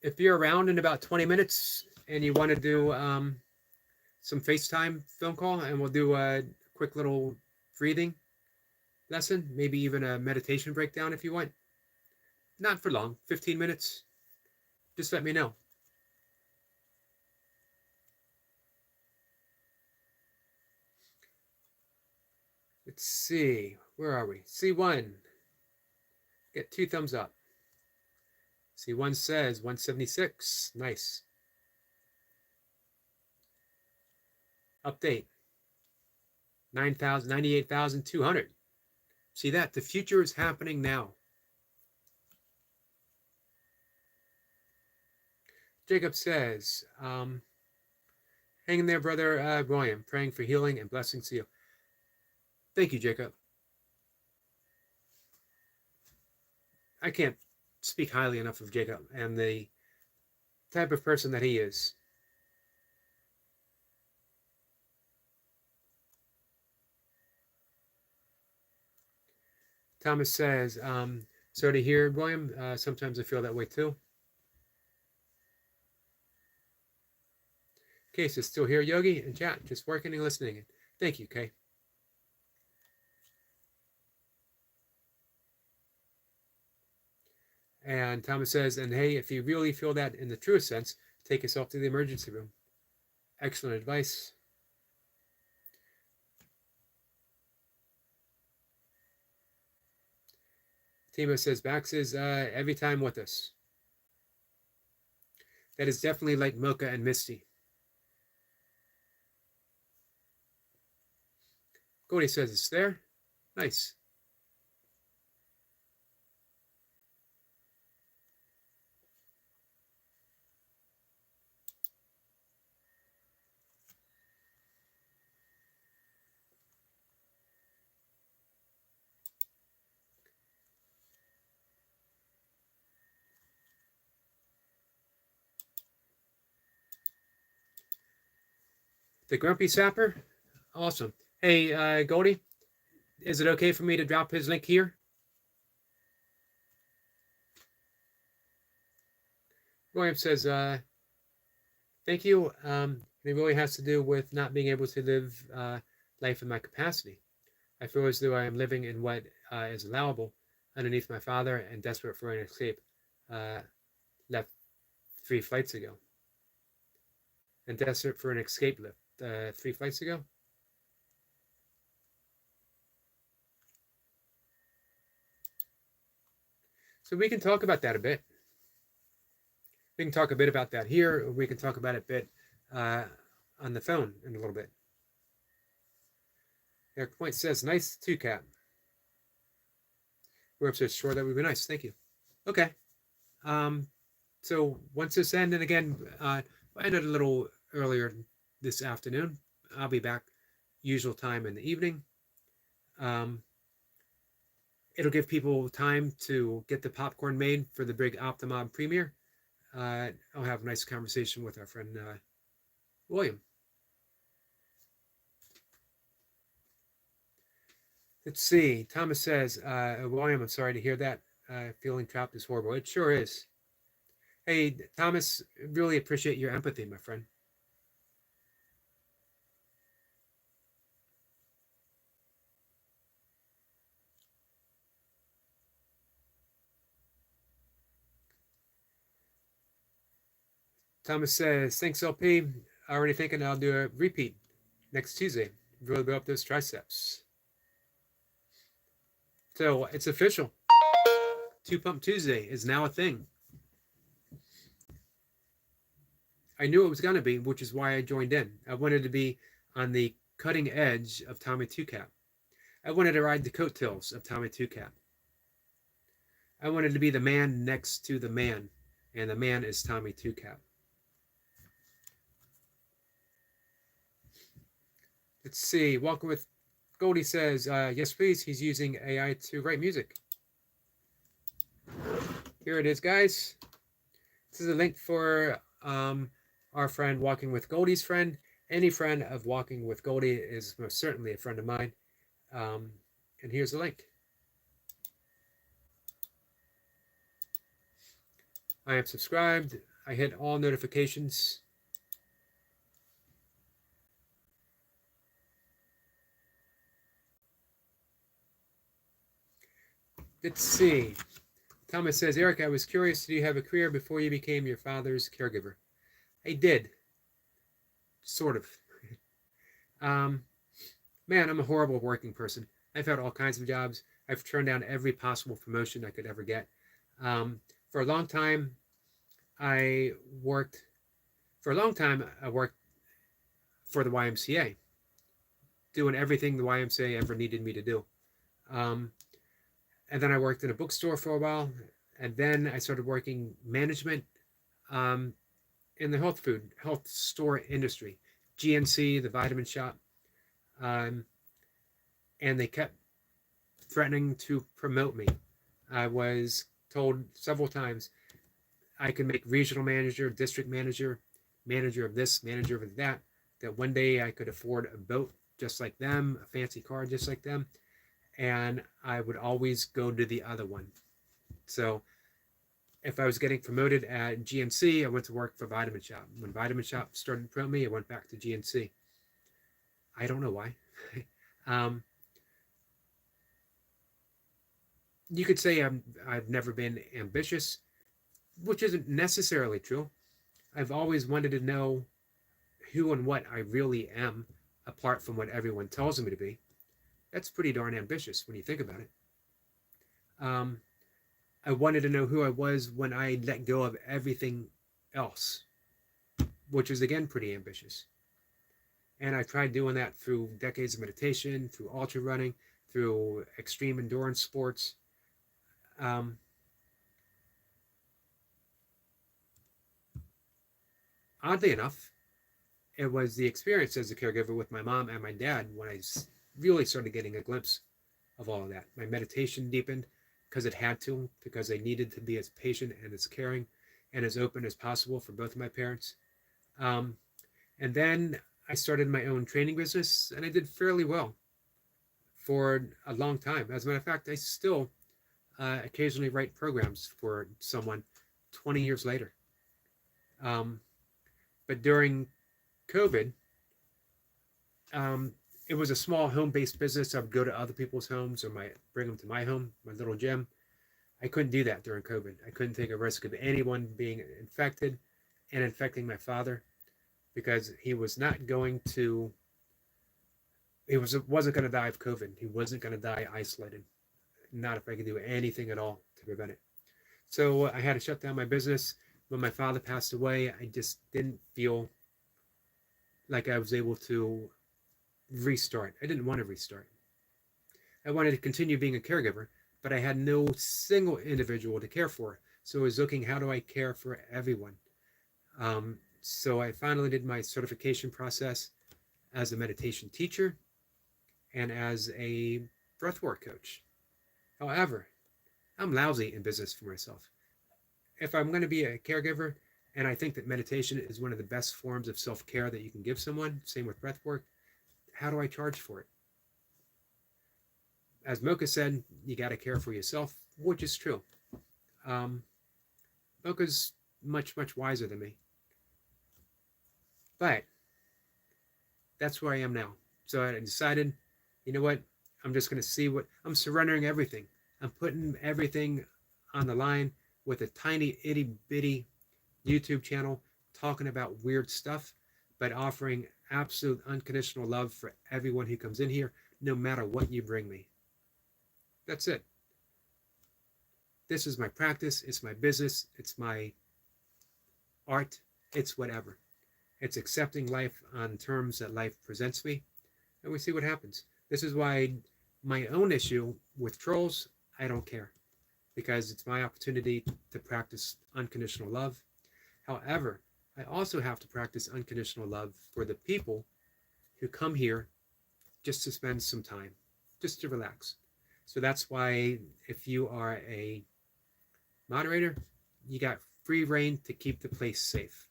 if you're around in about 20 minutes and you want to do some FaceTime phone call, and we'll do a quick little breathing lesson, maybe even a meditation breakdown if you want. Not for long, 15 minutes. Just let me know. Let's see. Where are we? C1. Get 2 thumbs up. C1 says 176. Nice. Update. 98,200. See that? The future is happening now. Jacob says, hang in there, brother William. Praying for healing and blessings to you. Thank you, Jacob. I can't speak highly enough of Jacob and the type of person that he is. Thomas says, sorry to hear, William. Sometimes I feel that way too. Case is still here, Yogi, and chat, just working and listening. Thank you, Kay. And Thomas says, and hey, if you really feel that in the truest sense, take yourself to the emergency room. Excellent advice. Timo says, Bax is every time with us. That is definitely like Mocha and Misty. Cody says it's there. Nice. The Grumpy Sapper? Awesome. Hey, Goldie, is it okay for me to drop his link here? William says, thank you. It really has to do with not being able to live life in my capacity. I feel as though I am living in what is allowable underneath my father and desperate for an escape. Left 3 flights ago. And desperate for an escape left 3 flights ago. So we can talk about that a bit. We can talk a bit about that here, or we can talk about it a bit on the phone in a little bit. Eric Point says, nice 2-cap. We're says, sure, that would be nice. Thank you. Okay. So once this ends, and again, I ended a little earlier this afternoon. I'll be back usual time in the evening. It'll give people time to get the popcorn made for the big Optimom premiere. I'll have a nice conversation with our friend William. Let's see. Thomas says, William, I'm sorry to hear that. Feeling trapped is horrible. It sure is. Hey, Thomas, really appreciate your empathy, my friend. Thomas says, thanks, LP. Already thinking I'll do a repeat next Tuesday. Really build up those triceps. So it's official. 2 Pump Tuesday is now a thing. I knew it was going to be, which is why I joined in. I wanted to be on the cutting edge of Tommy 2-Cap. I wanted to ride the coattails of Tommy 2-Cap. I wanted to be the man next to the man, and the man is Tommy 2-Cap. Let's see. Walking with Goldie says, yes, please. He's using AI to write music. Here it is, guys. This is a link for our friend Walking with Goldie's friend. Any friend of Walking with Goldie is most certainly a friend of mine. And here's the link. I am subscribed. I hit all notifications. Let's see. Thomas says, Eric, I was curious, did you have a career before you became your father's caregiver? I did. Sort of. Man, I'm a horrible working person. I've had all kinds of jobs. I've turned down every possible promotion I could ever get. For a long time, I worked for the YMCA, doing everything the YMCA ever needed me to do. And then I worked in a bookstore for a while, and then I started working management in the health store industry, GNC, the vitamin shop, and they kept threatening to promote me. I was told several times I could make regional manager, district manager, manager of this, manager of that one day I could afford a boat just like them, a fancy car just like them, and I would always go to the other one. So if I was getting promoted at GNC, I went to work for Vitamin Shop. When Vitamin Shop started to promote me, I went back to GNC. I don't know why. You could say I've never been ambitious, which isn't necessarily true. I've always wanted to know who and what I really am, apart from what everyone tells me to be. That's pretty darn ambitious when you think about it. I wanted to know who I was when I let go of everything else, which is again pretty ambitious. And I tried doing that through decades of meditation, through ultra running, through extreme endurance sports. Um, Oddly enough, it was the experience as a caregiver with my mom and my dad when I really started getting a glimpse of all of that. My meditation deepened because it had to, because I needed to be as patient and as caring and as open as possible for both of my parents. Um, and then I started my own training business, and I did fairly well for a long time. As a matter of fact, I still occasionally write programs for someone 20 years later. Um, but during COVID, um, it was a small home-based business. I would go to other people's homes or bring them to my home, my little gym. I couldn't do that during COVID. I couldn't take a risk of anyone being infected and infecting my father because he was not going to. He wasn't going to die of COVID. He wasn't going to die isolated. Not if I could do anything at all to prevent it. So I had to shut down my business. When my father passed away, I just didn't feel like I was able to restart. I didn't want to restart. I wanted to continue being a caregiver, but I had no single individual to care for. So I was looking, how do I care for everyone? So I finally did my certification process as a meditation teacher and as a breathwork coach. However, I'm lousy in business for myself. If I'm going to be a caregiver, and I think that meditation is one of the best forms of self-care that you can give someone, same with breathwork, how do I charge for it? As Mocha said, you got to care for yourself, which is true. Mocha's much, much wiser than me. But that's where I am now. So I decided, you know what? I'm just going to see what, I'm surrendering everything. I'm putting everything on the line with a tiny itty bitty YouTube channel talking about weird stuff, but offering absolute unconditional love for everyone who comes in here, no matter what you bring me. That's it. This is my practice. It's my business. It's my art. It's whatever. It's accepting life on terms that life presents me, and we see what happens. This is why my own issue with trolls, I don't care, because it's my opportunity to practice unconditional love. However, I also have to practice unconditional love for the people who come here just to spend some time, just to relax. So that's why if you are a moderator, you got free reign to keep the place safe.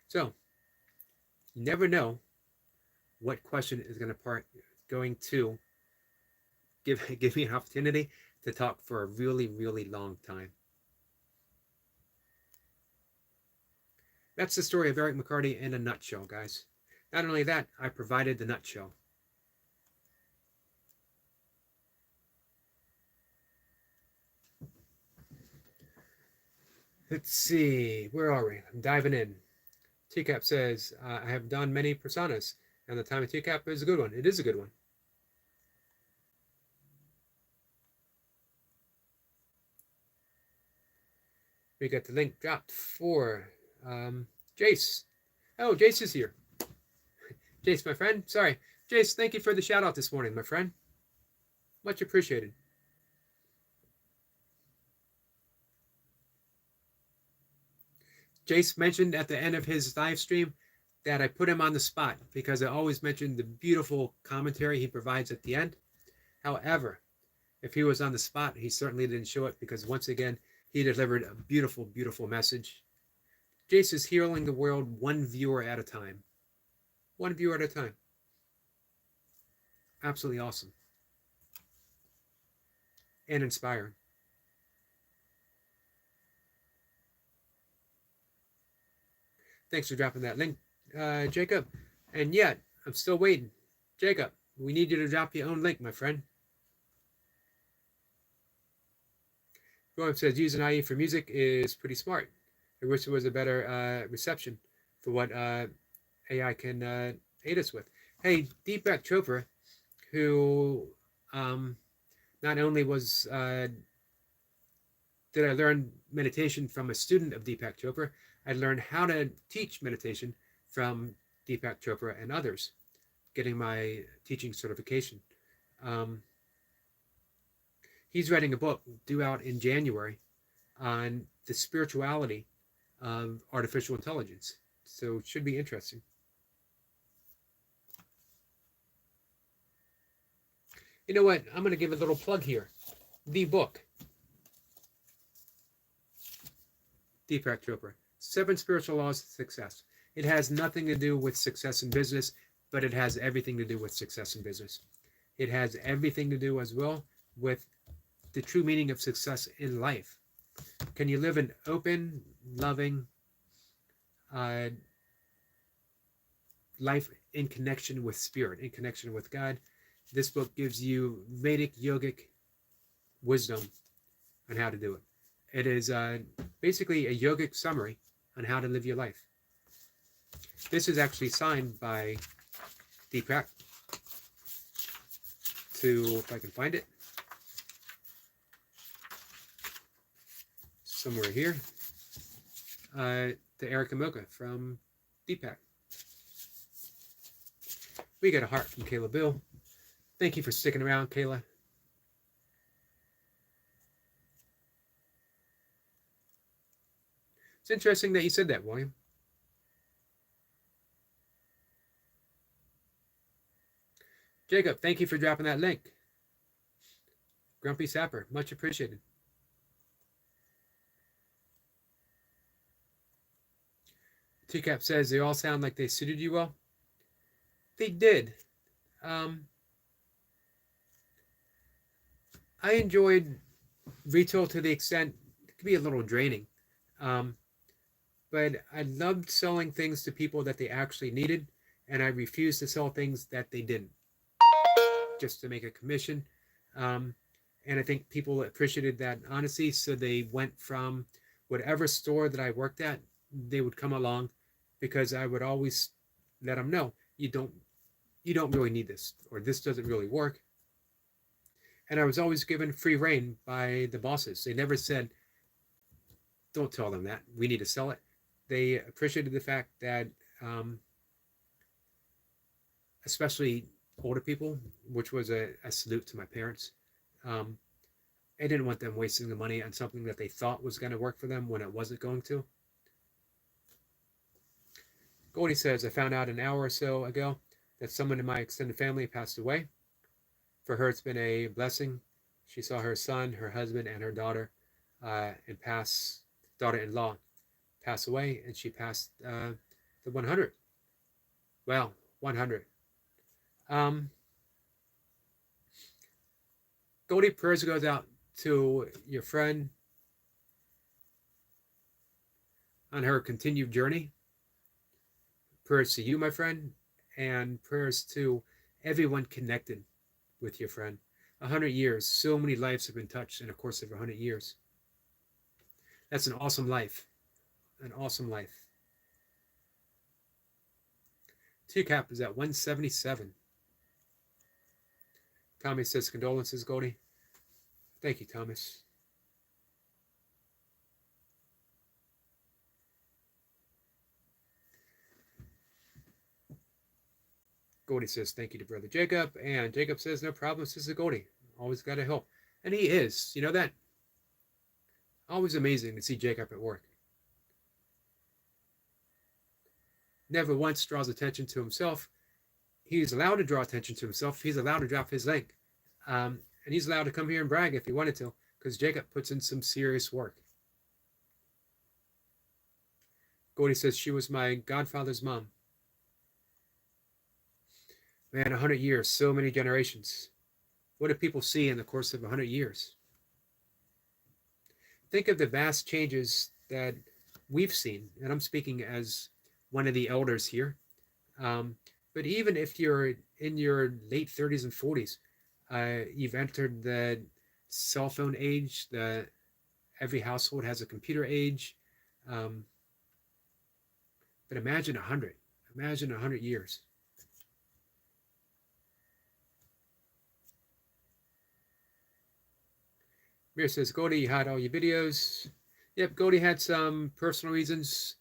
So you never know what question is going to give me an opportunity to talk for a really, really long time. That's the story of Eric McCarty in a nutshell, guys. Not only that, I provided the nutshell. Let's see, where are we? I'm diving in. TCAP says, I have done many personas, and the time of TCAP is a good one. It is a good one. We got the link dropped for Jace. Oh, Jace is here. Jace, my friend. Sorry. Jace, thank you for the shout out this morning, my friend. Much appreciated. Jace mentioned at the end of his live stream that I put him on the spot because I always mention the beautiful commentary he provides at the end. However, if he was on the spot, he certainly didn't show it because once again, he delivered a beautiful, beautiful message. Jace is healing the world one viewer at a time. One viewer at a time. Absolutely awesome. And inspiring. Thanks for dropping that link, Jacob. And yet, I'm still waiting. Jacob, we need you to drop your own link, my friend. Roy says, using IE for music is pretty smart. I wish there was a better reception for what AI can aid us with. Hey, Deepak Chopra, who not only was did I learn meditation from a student of Deepak Chopra. I learned how to teach meditation from Deepak Chopra and others, getting my teaching certification. Um, he's writing a book due out in January on the spirituality of artificial intelligence. So it should be interesting. You know what? I'm going to give a little plug here. The book, Deepak Chopra, 7 Spiritual Laws of Success. It has nothing to do with success in business, but it has everything to do with success in business. It has everything to do as well with the true meaning of success in life. Can you live an open, loving life in connection with spirit, in connection with God? This book gives you Vedic yogic wisdom on how to do it. It is basically a yogic summary on how to live your life. This is actually signed by Deepak. If I can find it, somewhere here, to Erica Mocha from Deepak. We got a heart from Kayla Bill. Thank you for sticking around, Kayla. It's interesting that you said that, William. Jacob, thank you for dropping that link. Grumpy Sapper, much appreciated. TCAP says they all sound like they suited you well. They did. I enjoyed retail to the extent it could be a little draining. But I loved selling things to people that they actually needed, and I refused to sell things that they didn't, just to make a commission. And I think people appreciated that honesty, so they went from whatever store that I worked at, they would come along, because I would always let them know, you don't really need this, or this doesn't really work. And I was always given free reign by the bosses. They never said, don't tell them that, we need to sell it. They appreciated the fact that, especially older people, which was a salute to my parents, I didn't want them wasting the money on something that they thought was going to work for them when it wasn't going to. Goldie says, I found out an hour or so ago that someone in my extended family passed away. For her, it's been a blessing. She saw her son, her husband, and her daughter daughter-in-law pass away, and she passed the 100. Well, 100. Goldie, prayers goes out to your friend on her continued journey. Prayers to you, my friend, and prayers to everyone connected with your friend. 100 years, so many lives have been touched in the course of 100 years. That's an awesome life. An awesome life. TCAP is at 177. Tommy says, condolences, Goldie. Thank you, Thomas. Goldie says, thank you to Brother Jacob. And Jacob says, no problem, Sister Goldie. Always got to help. And he is. You know that? Always amazing to see Jacob at work. Never once draws attention to himself. He's allowed to draw attention to himself. He's allowed to drop his link. And he's allowed to come here and brag if he wanted to, because Jacob puts in some serious work. Goldie says, she was my godfather's mom. Man, 100 years, so many generations. What do people see in the course of 100 years? Think of the vast changes that we've seen, and I'm speaking as one of the elders here. But even if you're in your late 30s and 40s, you've entered the cell phone age. Every household has a computer age. But imagine 100. Imagine 100 years. Mir says, Goldie, you had all your videos. Yep, Goldie had some personal reasons.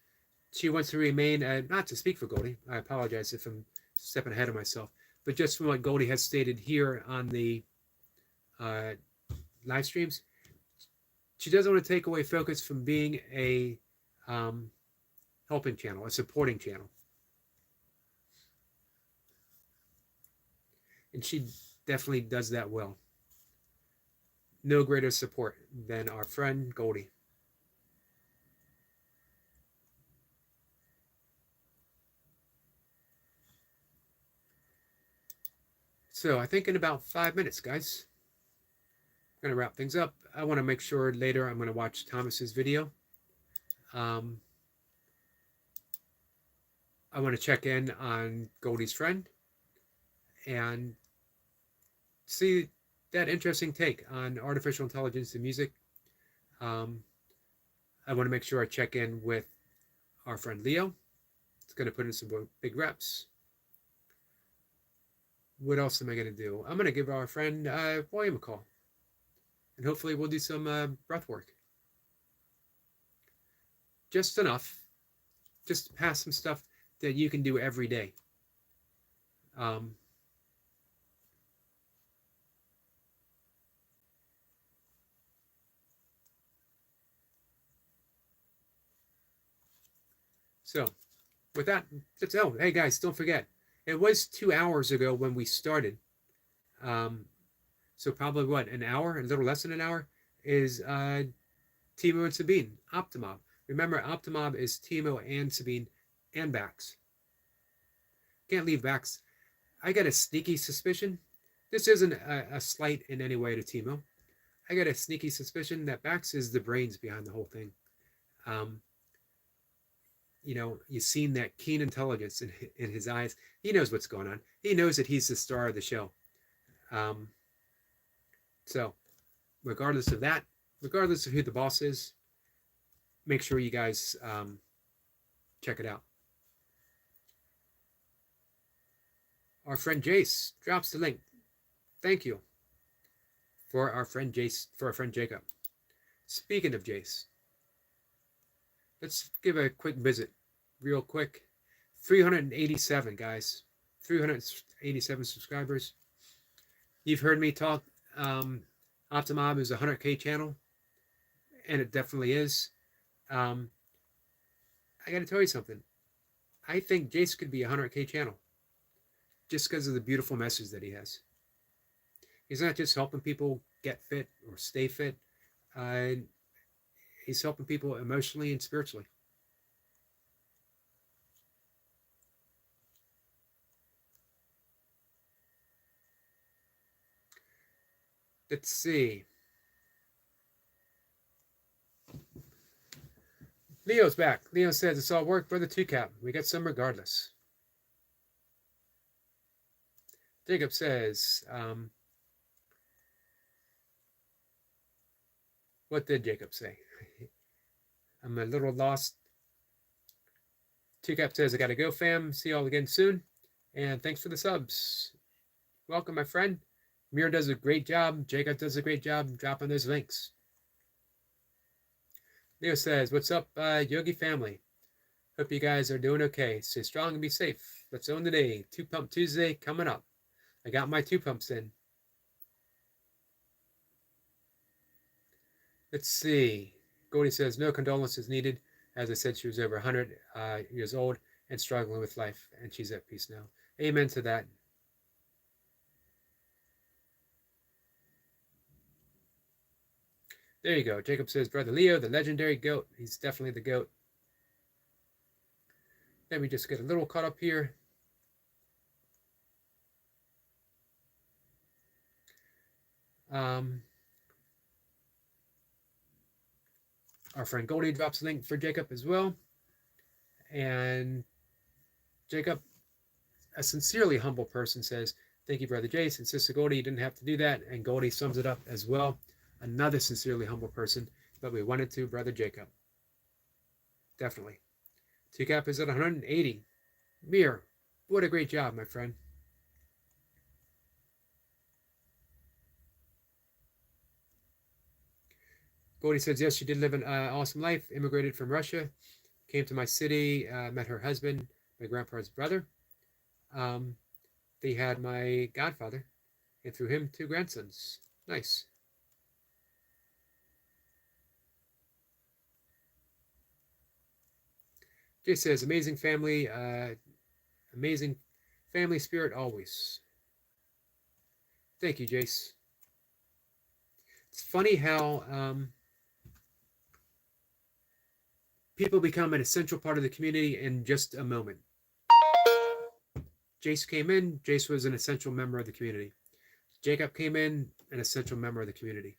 She wants to remain, not to speak for Goldie, I apologize if I'm stepping ahead of myself, but just from what Goldie has stated here on the uh, live streams, she doesn't want to take away focus from being a um, helping channel, a supporting channel. And she definitely does that well. No greater support than our friend Goldie. So I think in about 5 minutes, guys, I'm going to wrap things up. I want to make sure later I'm going to watch Thomas's video. I want to check in on Goldie's friend and see that interesting take on artificial intelligence and music. I want to make sure I check in with our friend Leo. It's going to put in some big reps. What else am I going to do? I'm going to give our friend William a call. And hopefully we'll do some breath work. Just enough. Just to pass some stuff that you can do every day. So with that, oh, hey guys, don't forget, it was 2 hours ago when we started. So probably what, an hour, a little less than an hour, is Timo and Sabine, Optimob. Remember, Optimob is Timo and Sabine and Bax. Can't leave Bax. I got a sneaky suspicion. This isn't a slight in any way to Timo. I got a sneaky suspicion that Bax is the brains behind the whole thing. You know, you've seen that keen intelligence in his eyes. He knows what's going on. He knows that he's the star of the show. So, regardless of that, regardless of who the boss is, make sure you guys check it out. Our friend Jace drops the link. Thank you for our friend Jace, for our friend Jacob. Speaking of Jace, let's give a quick visit, real quick. 387 guys, 387 subscribers. You've heard me talk. Optimob is a 100K channel, and it definitely is. I got to tell you something. I think Jace could be a 100K channel just because of the beautiful message that he has. He's not just helping people get fit or stay fit. He's helping people emotionally and spiritually. Let's see. Leo's back. Leo says it's all work, brother 2Cap. We got some regardless. Jacob says, what did Jacob say? I'm a little lost. 2Cap says, I got to go, fam. See y'all again soon. And thanks for the subs. Welcome, my friend. Mir does a great job. Jacob does a great job dropping those links. Leo says, what's up, Yogi family? Hope you guys are doing okay. Stay strong and be safe. Let's own the day. 2 Pump Tuesday coming up. I got my 2 pumps in. Let's see. Goldie says, no condolences needed. As I said, she was over 100 years old and struggling with life, and she's at peace now. Amen to that. There you go. Jacob says, brother Leo, the legendary goat. He's definitely the goat. Let me just get a little caught up here. Our friend Goldie drops a link for Jacob as well. And Jacob, a sincerely humble person, says, thank you, brother Jace. Sister Goldie, you didn't have to do that. And Goldie sums it up as well. Another sincerely humble person, but we wanted to, brother Jacob. Definitely. 2Cap is at 180. Mir, what a great job, my friend. Goldie says, yes, she did live an awesome life. Immigrated from Russia, came to my city, met her husband, my grandpa's brother. Um, they had my godfather, and through him, 2 grandsons. Nice. Jay says, amazing family spirit always. Thank you, Jace. It's funny how people become an essential part of the community in just a moment. Jace came in, Jace was an essential member of the community. Jacob came in, an essential member of the community.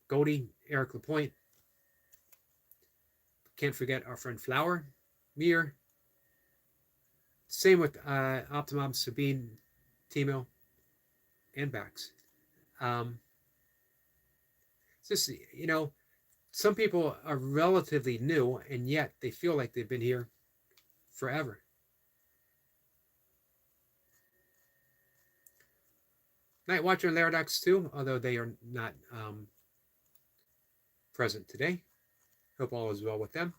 Goldie, Eric Lapointe. Can't forget our friend Flower, Mir. Same with Optimum, Sabine, Timo, and Bax. It's just, some people are relatively new, and yet they feel like they've been here forever. Night Watcher and Laradox too, although they are not present today. Hope all is well with them.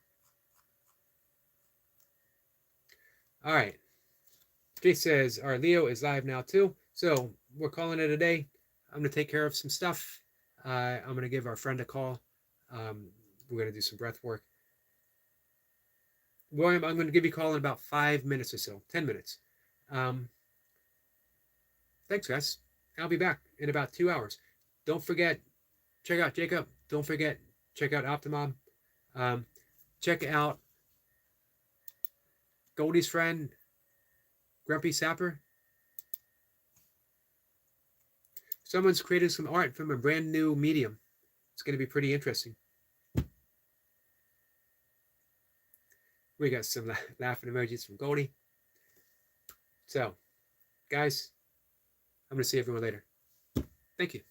All right. Jay says, our Leo is live now too. So we're calling it a day. I'm going to take care of some stuff. I'm going to give our friend a call. We're going to do some breath work. William, I'm going to give you a call in about 5 minutes or so, 10 minutes. Thanks, guys. I'll be back in about 2 hours. Don't forget, check out Jacob. Don't forget, check out Optimum. Check out Goldie's friend, Grumpy Sapper. Someone's created some art from a brand new medium. It's going to be pretty interesting. We got some laughing emojis from Goldie. So, guys, I'm going to see everyone later. Thank you.